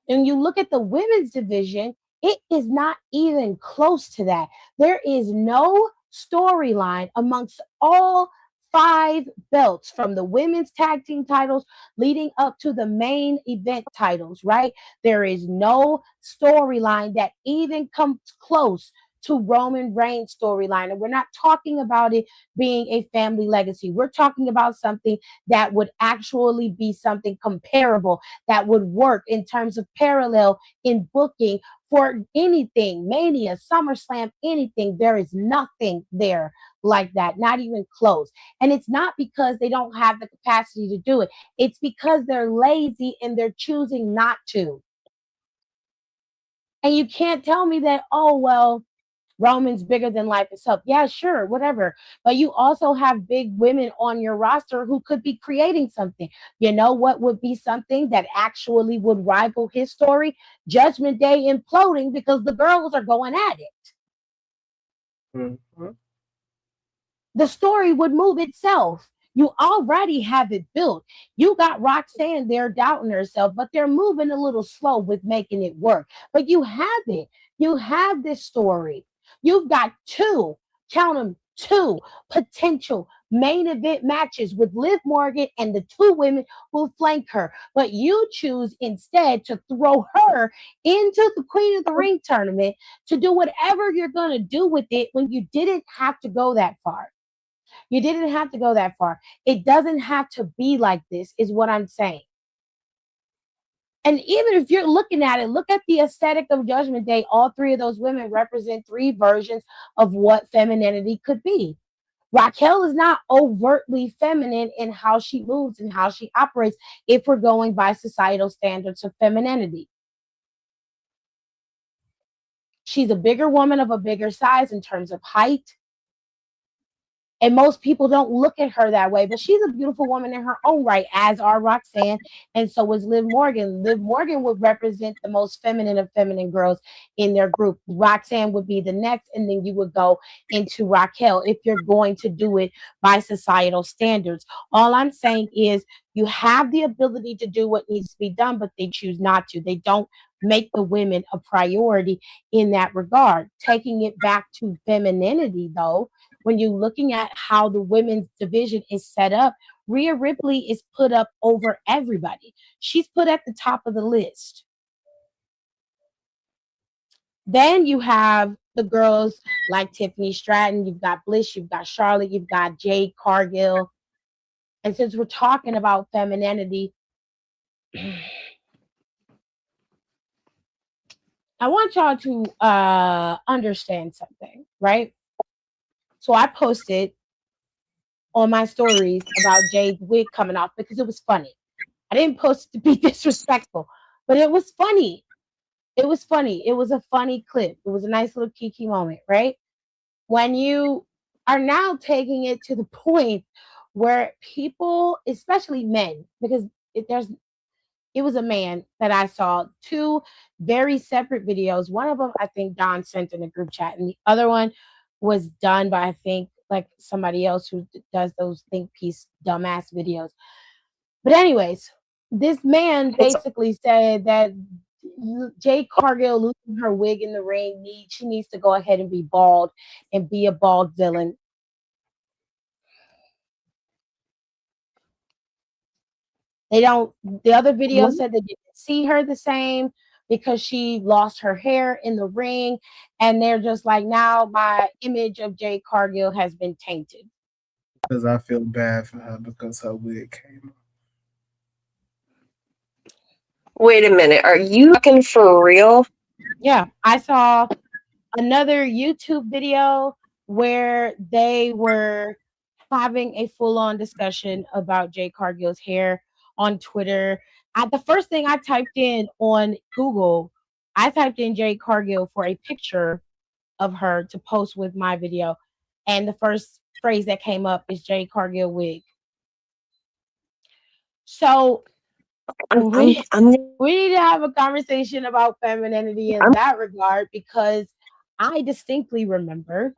And you look at the women's division, it is not even close to that. There is no storyline amongst all five belts from the women's tag team titles leading up to the main event titles, right? There is no storyline that even comes close to Roman Reigns' storyline. And we're not talking about it being a family legacy. We're talking about something that would actually be something comparable that would work in terms of parallel in booking for anything, Mania, SummerSlam, anything. There is nothing there like that, not even close. And it's not because they don't have the capacity to do it. It's because they're lazy and they're choosing not to. And you can't tell me that, oh, well, Roman's bigger than life itself. Yeah, sure, whatever. But you also have big women on your roster who could be creating something. You know what would be something that actually would rival his story? Judgment Day imploding because the girls are going at it. Mm-hmm. The story would move itself. You already have it built. You got Roxanne there doubting herself, but they're moving a little slow with making it work. But you have it. You have this story. You've got two, count them, two potential main event matches with Liv Morgan and the two women who flank her. But you choose instead to throw her into the Queen of the Ring tournament to do whatever you're going to do with it when you didn't have to go that far. You didn't have to go that far. It doesn't have to be like this, is what I'm saying. And even if you're looking at it, look at the aesthetic of Judgment Day. All three of those women represent three versions of what femininity could be. Raquel is not overtly feminine in how she moves and how she operates if we're going by societal standards of femininity. She's a bigger woman of a bigger size in terms of height. And most people don't look at her that way, but she's a beautiful woman in her own right, as are Roxanne, and so is Liv Morgan. Liv Morgan would represent the most feminine of feminine girls in their group. Roxanne would be the next, and then you would go into Raquel if you're going to do it by societal standards. All I'm saying is you have the ability to do what needs to be done, but they choose not to. They don't make the women a priority in that regard. Taking it back to femininity, though, when you're looking at how the women's division is set up, Rhea Ripley is put up over everybody. She's put at the top of the list. Then you have the girls like Tiffany Stratton, you've got Bliss, you've got Charlotte, you've got Jade Cargill. And since we're talking about femininity, I want y'all to understand something, right? So I posted on my stories about Jade's wig coming off because it was funny. I didn't post it to be disrespectful, but it was funny. It was funny. It was a funny clip. It was a nice little kiki moment, right? When you are now taking it to the point where people, especially men, because there's it was a man that I saw, two very separate videos. One of them I think Don sent in a group chat, and the other one was done by I think like somebody else who does those think piece dumbass videos. But anyways, this man basically said that Jade Cargill losing her wig in the ring she needs to go ahead and be bald and be a bald villain. They don't. The other video said they didn't see her the same because she lost her hair in the ring, and they're just like, now my image of Jade Cargill has been tainted. Because I feel bad for her because her wig came off. Wait a minute. Are you talking for real? Yeah, I saw another YouTube video where they were having a full-on discussion about Jade Cargill's hair on Twitter. The first thing I typed in on Google, I typed in Jade Cargill for a picture of her to post with my video, and the first phrase that came up is Jade Cargill wig. So we need to have a conversation about femininity in that regard, because I distinctly remember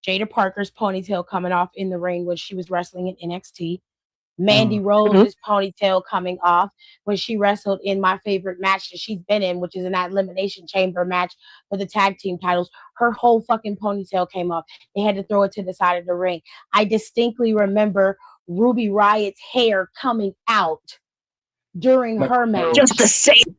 Jada Parker's ponytail coming off in the ring when she was wrestling in NXT. Mandy Rose's ponytail coming off when she wrestled in my favorite match that she's been in, which is in that Elimination Chamber match for the tag team titles. Her whole fucking ponytail came off. They had to throw it to the side of the ring. I distinctly remember Ruby Riot's hair coming out during her match. Just the same.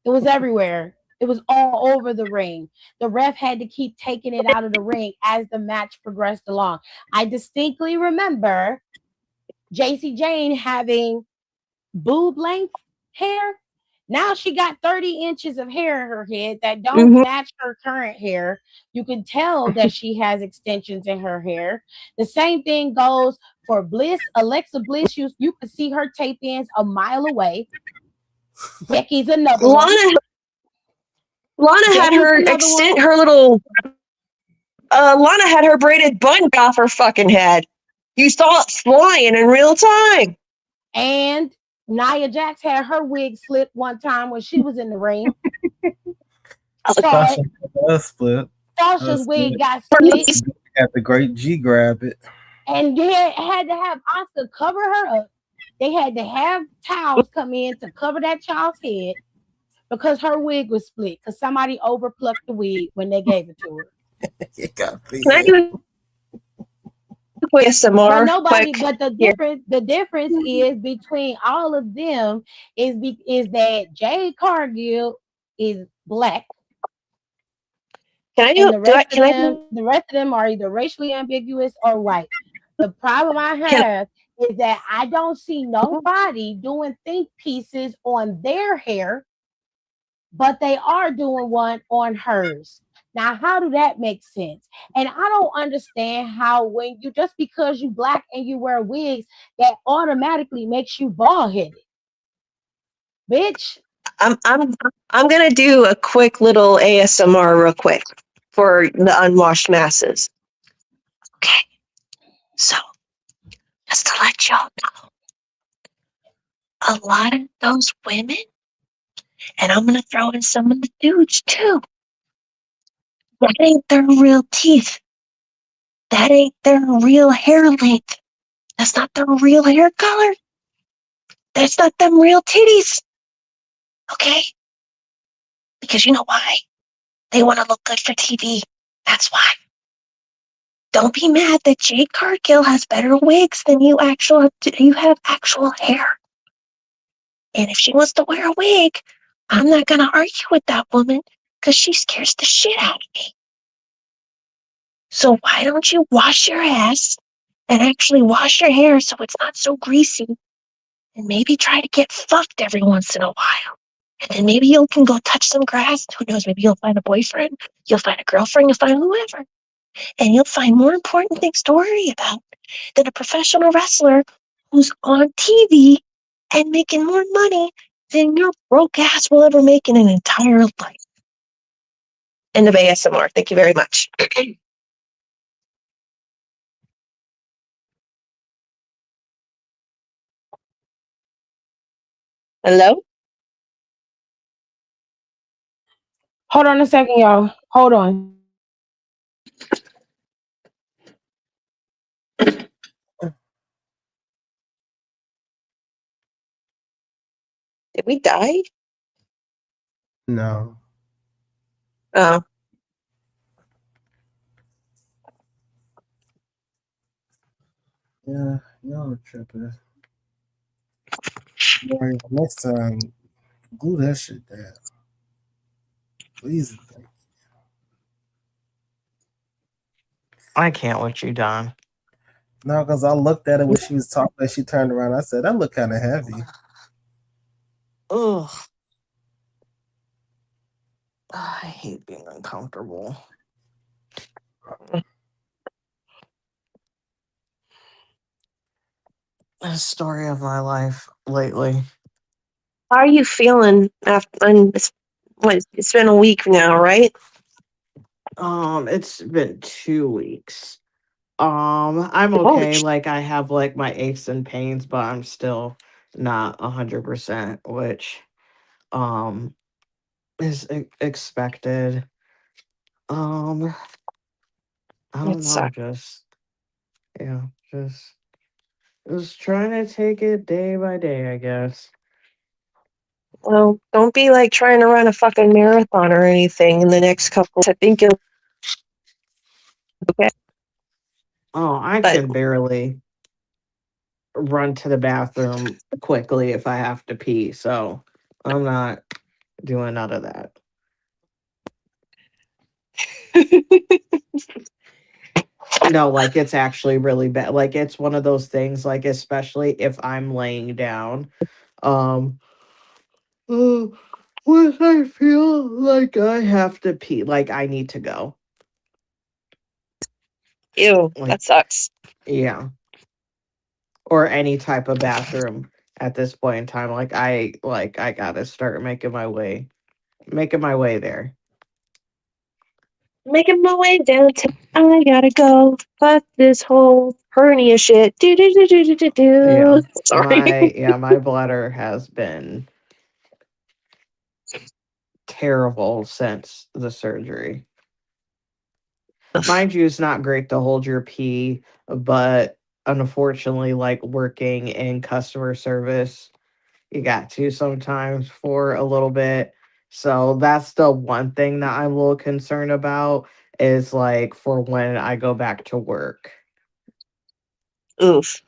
It was everywhere. It was all over the ring. The ref had to keep taking it out of the ring as the match progressed along. I distinctly remember JC Jane having boob length hair. Now she got 30 inches of hair in her head that don't match her current hair. You can tell that she has extensions in her hair. The same thing goes for Bliss. Alexa Bliss, you can see her tape ends a mile away. Becky's another one. Lana had her extent her little. Lana had her braided bun off her fucking head. You saw it flying in real time. And Nia Jax had her wig slipped one time when she was in the ring. Sasha's wig got split. Had the great G grab it. And they had to have Asuka cover her up. They had to have towels come in to cover that child's head because her wig was split because somebody overplucked the wig when they gave it to her. It got Can I do but nobody, but the difference is between all of them is that Jade Cargill is black. The rest of them are either racially ambiguous or white. The problem I have is that I don't see nobody doing think pieces on their hair, but they are doing one on hers. Now, how do that make sense? And I don't understand how when you just because you black and you wear wigs, that automatically makes you bald headed. Bitch. I'm gonna do a quick little ASMR real quick for the unwashed masses. Okay. So just to let y'all know, a lot of those women, and I'm gonna throw in some of the dudes too, that ain't their real teeth. That ain't their real hair length. That's not their real hair color. That's not them real titties. Okay? Because you know why? They want to look good for TV. That's why. Don't be mad that Jade Cargill has better wigs than you have actual hair. And if she wants to wear a wig, I'm not going to argue with that woman because she scares the shit out of me. So why don't you wash your ass and actually wash your hair so it's not so greasy, and maybe try to get fucked every once in a while. And then maybe you can go touch some grass. Who knows? Maybe you'll find a boyfriend. You'll find a girlfriend. You'll find whoever. And you'll find more important things to worry about than a professional wrestler who's on TV and making more money than your broke ass will ever make in an entire life. End of ASMR. Thank you very much. Hello? Hold on a second, y'all. Hold on. Did we die? No. Oh. Yeah, y'all are tripping. Boy, next time, glue that shit down. Please. I can't with you, Don. No, because I looked at it when she was talking and she turned around. I said, that looked kind of heavy. Ugh. I hate being uncomfortable. The story of my life lately. How are you feeling after? It's been a week now, right? It's been 2 weeks. I'm Holy okay. Like I have like my aches and pains, but I'm still not 100%, which um is expected. Um, I it don't know. sucks. Yeah, just trying to take it day by day, I guess. Well, don't be like trying to run a fucking marathon or anything in the next couple. I think you'll okay. Oh, I But can barely run to the bathroom quickly if I have to pee, so I'm not doing none of that. No, like it's actually really bad. Like it's one of those things, like especially if I'm laying down. Um oh, when I feel like I have to pee, like I need to go. ew, Like, that sucks. yeah. Or any type of bathroom at this point in time. Like I gotta start making my way there. Making my way downtown. I gotta go. Fuck this whole hernia shit. Do do do do do do Yeah. do. Sorry. My bladder has been terrible since the surgery. Mind you, it's not great to hold your pee, but unfortunately, like working in customer service, you got to sometimes for a little bit. So that's the one thing that I'm a little concerned about is like for when I go back to work. Oof.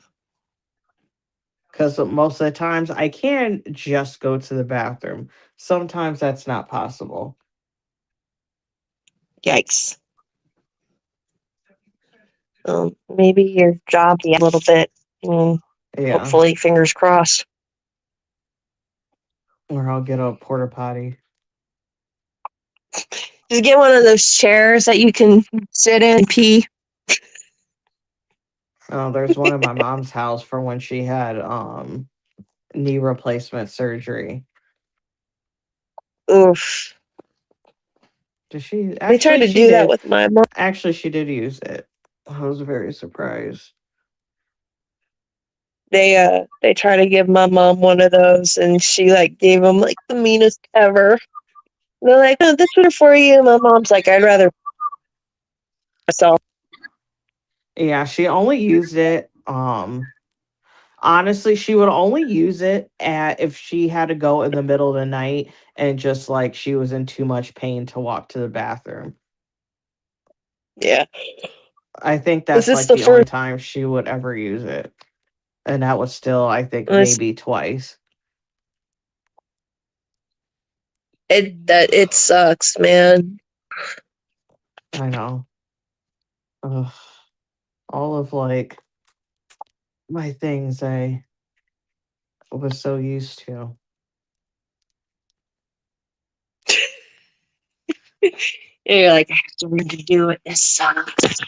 Because most of the times I can just go to the bathroom. Sometimes that's not possible. Yikes. Maybe your job a little bit. Yeah. Hopefully, fingers crossed. Or I'll get a porta potty. Just get one of those chairs that you can sit in and pee. Oh, there's one at my mom's house for when she had knee replacement surgery. Oof. Did she They tried actually to she do that did. with my mom. Actually she did use it. I was very surprised. They try to give my mom one of those, and she like gave them like the meanest ever. They're like, "Oh, this one for you." My mom's like, "I'd rather myself." Yeah, she only used it. Honestly, she would only use it if she had to go in the middle of the night and just like she was in too much pain to walk to the bathroom. Yeah. I think Was that's this like the the only first? time she would ever use it. And that was still, I think, Was maybe twice. it sucks, man. I know. Ugh. All of like my things I was so used to. You're like, I have to redo it. This sucks.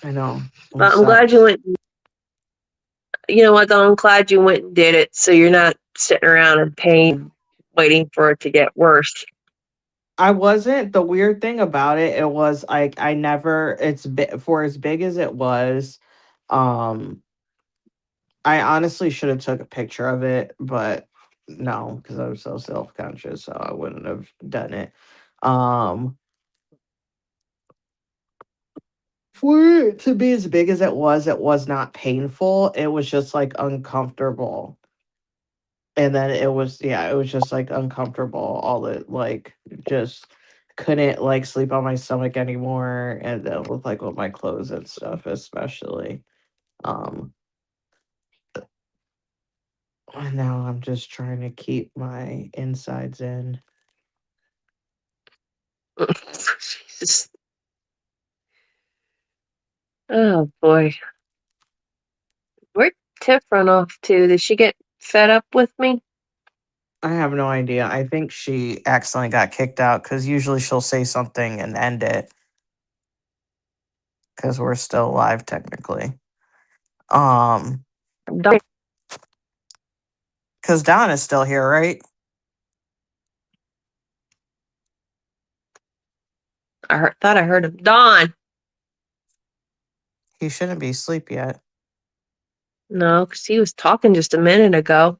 I know. It But I'm glad you sucks. went. You know what, though? I'm glad you went and did it, so you're not sitting around in pain, waiting for it to get worse. I wasn't. The weird thing about it, it was like I never. For as big as it was. Um, I honestly should have took a picture of it, but no, because I was so self conscious, so I wouldn't have done it. Um, for it to be as big as it was not painful. It was just like uncomfortable. And then it was, yeah, it was just like uncomfortable. All it like just couldn't like sleep on my stomach anymore. And then with like with my clothes and stuff, especially. Um, and now I'm just trying to keep my insides in. Jesus. Oh boy. Where'd Tiff run off to? Did she get fed up with me? I have no idea. I think she accidentally got kicked out because usually she'll say something and end it because we're still live technically. Um, Don- because Don is still here, right? thought I heard him. Don. He shouldn't be asleep yet. No, because he was talking just a minute ago.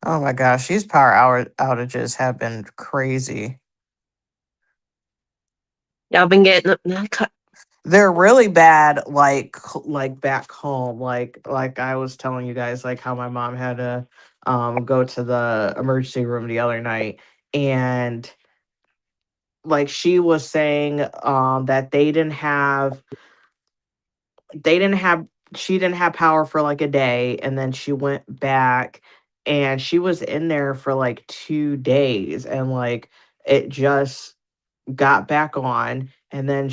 Oh my gosh, these power outages have been crazy. Y'all been getting They're really bad, like back home. Like I was telling you guys, like how my mom had to go to the emergency room the other night, and like she was saying that they didn't have she didn't have power for like a day, and then she went back and she was in there for like 2 days, and like it just got back on. And then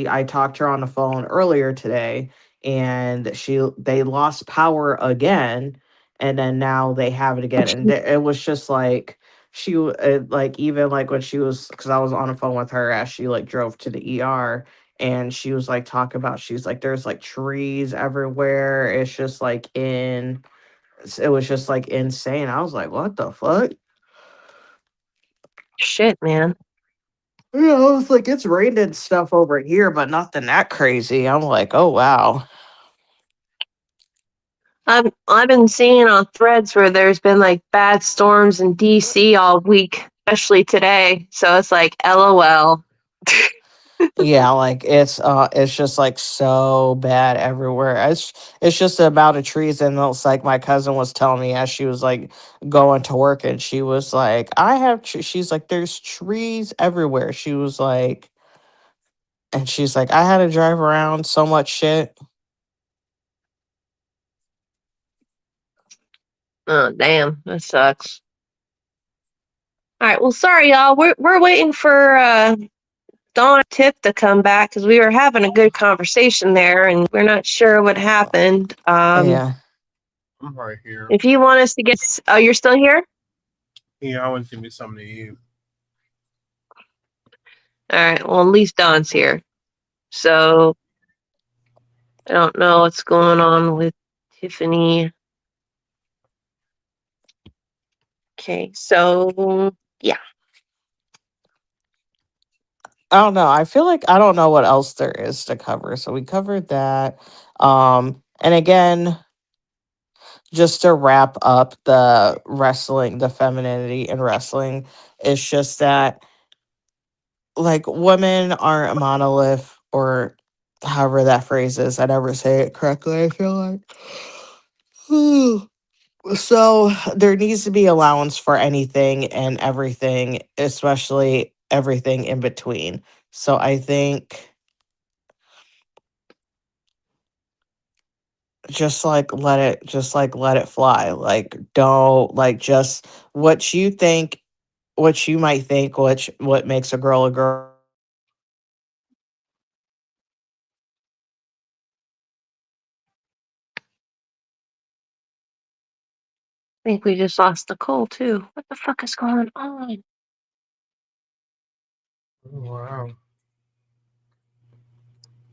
I talked to her on the phone earlier today, and they lost power again, and then now they have it again. And it was just like like even like when she was, because I was on the phone with her as she like drove to the ER, and she was like talking about, she's like, there's like trees everywhere. It's just like it was just like insane. I was like, what the fuck? shit, man. Yeah, I was like, it's rained and stuff over here, but nothing that crazy. I'm like, oh wow. I've been seeing on threads where there's been like bad storms in DC all week, especially today. So it's like LOL. Yeah, like it's just like so bad everywhere. It's just the amount of trees, and it's like my cousin was telling me as she was like going to work, and she was like, she's like, there's trees everywhere. She was like, and she's like, I had to drive around so much shit. Oh damn, that sucks. All right, well, sorry y'all. We're waiting for Dawn and Tiff to come back because we were having a good conversation there, and we're not sure what happened. Yeah. I'm right here. If you want us to get, oh, you're still here. Yeah, I want to give me something to eat. All right. Well, at least Dawn's here. So I don't know what's going on with Tiffany. Okay, so yeah. I don't know. I feel like I don't know what else there is to cover. So we covered that. And again, just to wrap up the wrestling, the femininity in wrestling, it's just that like women aren't a monolith, or however that phrase is. I never say it correctly, I feel like. So there needs to be allowance for anything and everything, especially everything in between. So I think let it fly. Like don't like just what you think, what you might think, what makes a girl a girl. I think we just lost Nicole too. What the fuck is going on? Oh, wow.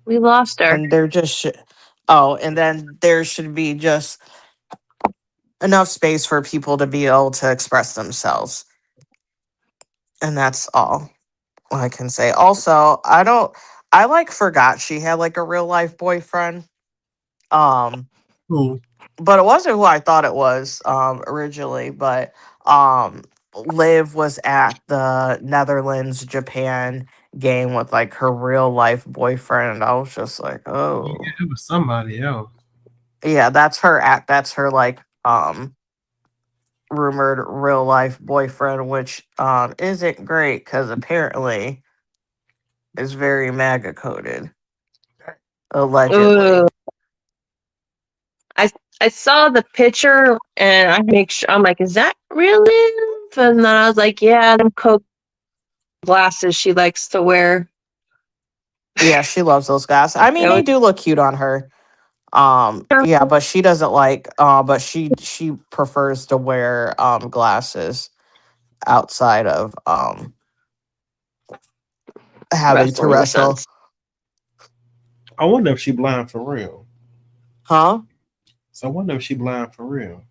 We lost her. And there just oh, and then there should be just enough space for people to be able to express themselves. And that's all I can say. Also, I like forgot she had like a real life boyfriend. Um Who? but it wasn't who I thought it was originally. But Liv was at the Netherlands Japan game with like her real life boyfriend, and I was just like, Yeah, oh it was somebody else. yeah, that's her like rumored real life boyfriend, which isn't great because apparently is very MAGA coded, Ooh. allegedly. I saw the picture and I make sure I'm like, is that real Liv? And then I was like, yeah, them Coke glasses she likes to wear. Yeah, she loves those guys. I mean, It they was do look cute on her. Yeah, but she doesn't like but she prefers to wear glasses outside of having to wrestling wrestle. stunts. I wonder if she blind for real. Huh? So I wonder if she blind for real.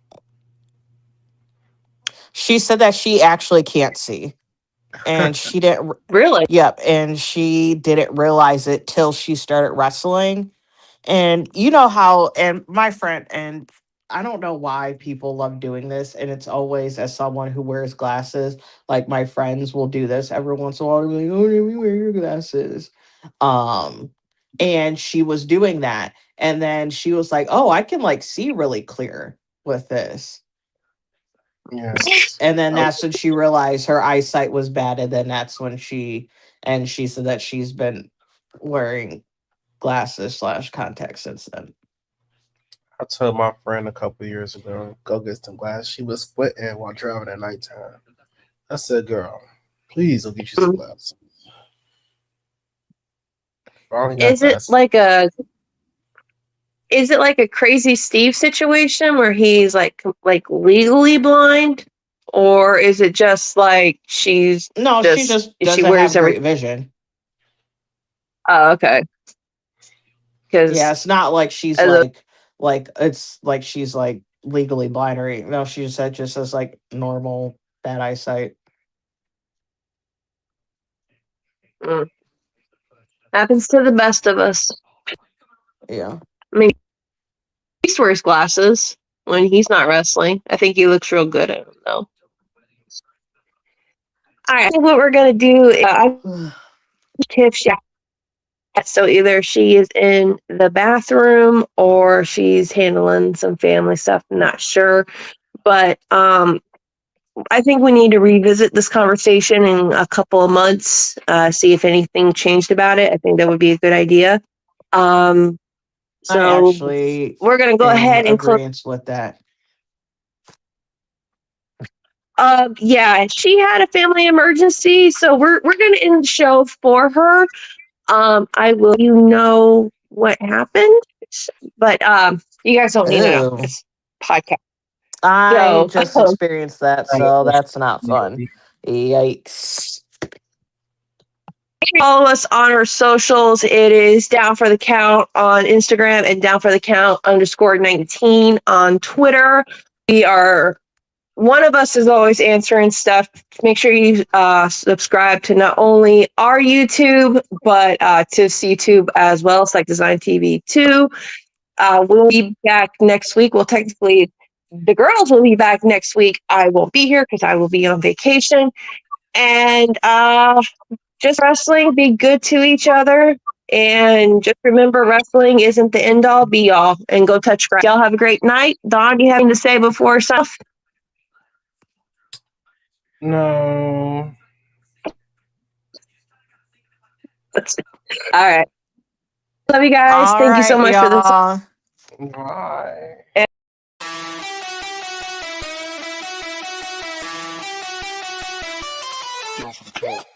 She said that she actually can't see. And she didn't Really? yep, and she didn't realize it till she started wrestling. And you know how, and my friend, and I don't know why people love doing this. And it's always as someone who wears glasses, like my friends will do this every once in a while. They'll be like, oh, let me wear your glasses. Um, and she was doing that. And then she was like, oh, I can like see really clear with this. Yeah. And then that's when she realized her eyesight was bad. And then that's when she said that she's been wearing glasses / contacts since then. I told my friend a couple years ago, go get some glasses. She was sweating while driving at nighttime. I said, girl, please go get you some glasses. Finally got Is it glasses. like a Crazy Steve situation where he's like legally blind, or is it just like No, she just she doesn't wears have everything? great vision. Oh, okay. Yeah, Because it's not like she's as a like it's like she's like legally blind or anything. No, she just has like normal bad eyesight. mm, happens to the best of us. Yeah. I mean, he wears glasses when he's not wrestling. I think he looks real good. I don't know. All right, I think what we're gonna do. I Tiff. So either she is in the bathroom or she's handling some family stuff. I'm not sure, but I think we need to revisit this conversation in a couple of months. See if anything changed about it. I think that would be a good idea. Um, I so actually we're gonna go am ahead and close. agreeance with that. Yeah, she had a family emergency, so we're gonna end the show for her. I will let you know what happened, but you guys don't need to know. Ew. It's podcast. I So just experienced that, so that's not fun. Yikes. follow us on our socials. It is Down for the Count on Instagram and Down for the Count _19 on Twitter. We are one of us is always answering stuff. Make sure you subscribe to not only our YouTube, but to YouTube as well. It's like Design TV 2. We'll be back next week. Well, technically, the girls will be back next week. I won't be here because I will be on vacation. And just wrestling, be good to each other. And just remember, wrestling isn't the end all be all. And go touch grass. Y'all have a great night. Don, you have anything to say before stuff? No. All right. Love you guys. All Thank you so right, much for this. y'all. Bye. Down for the count.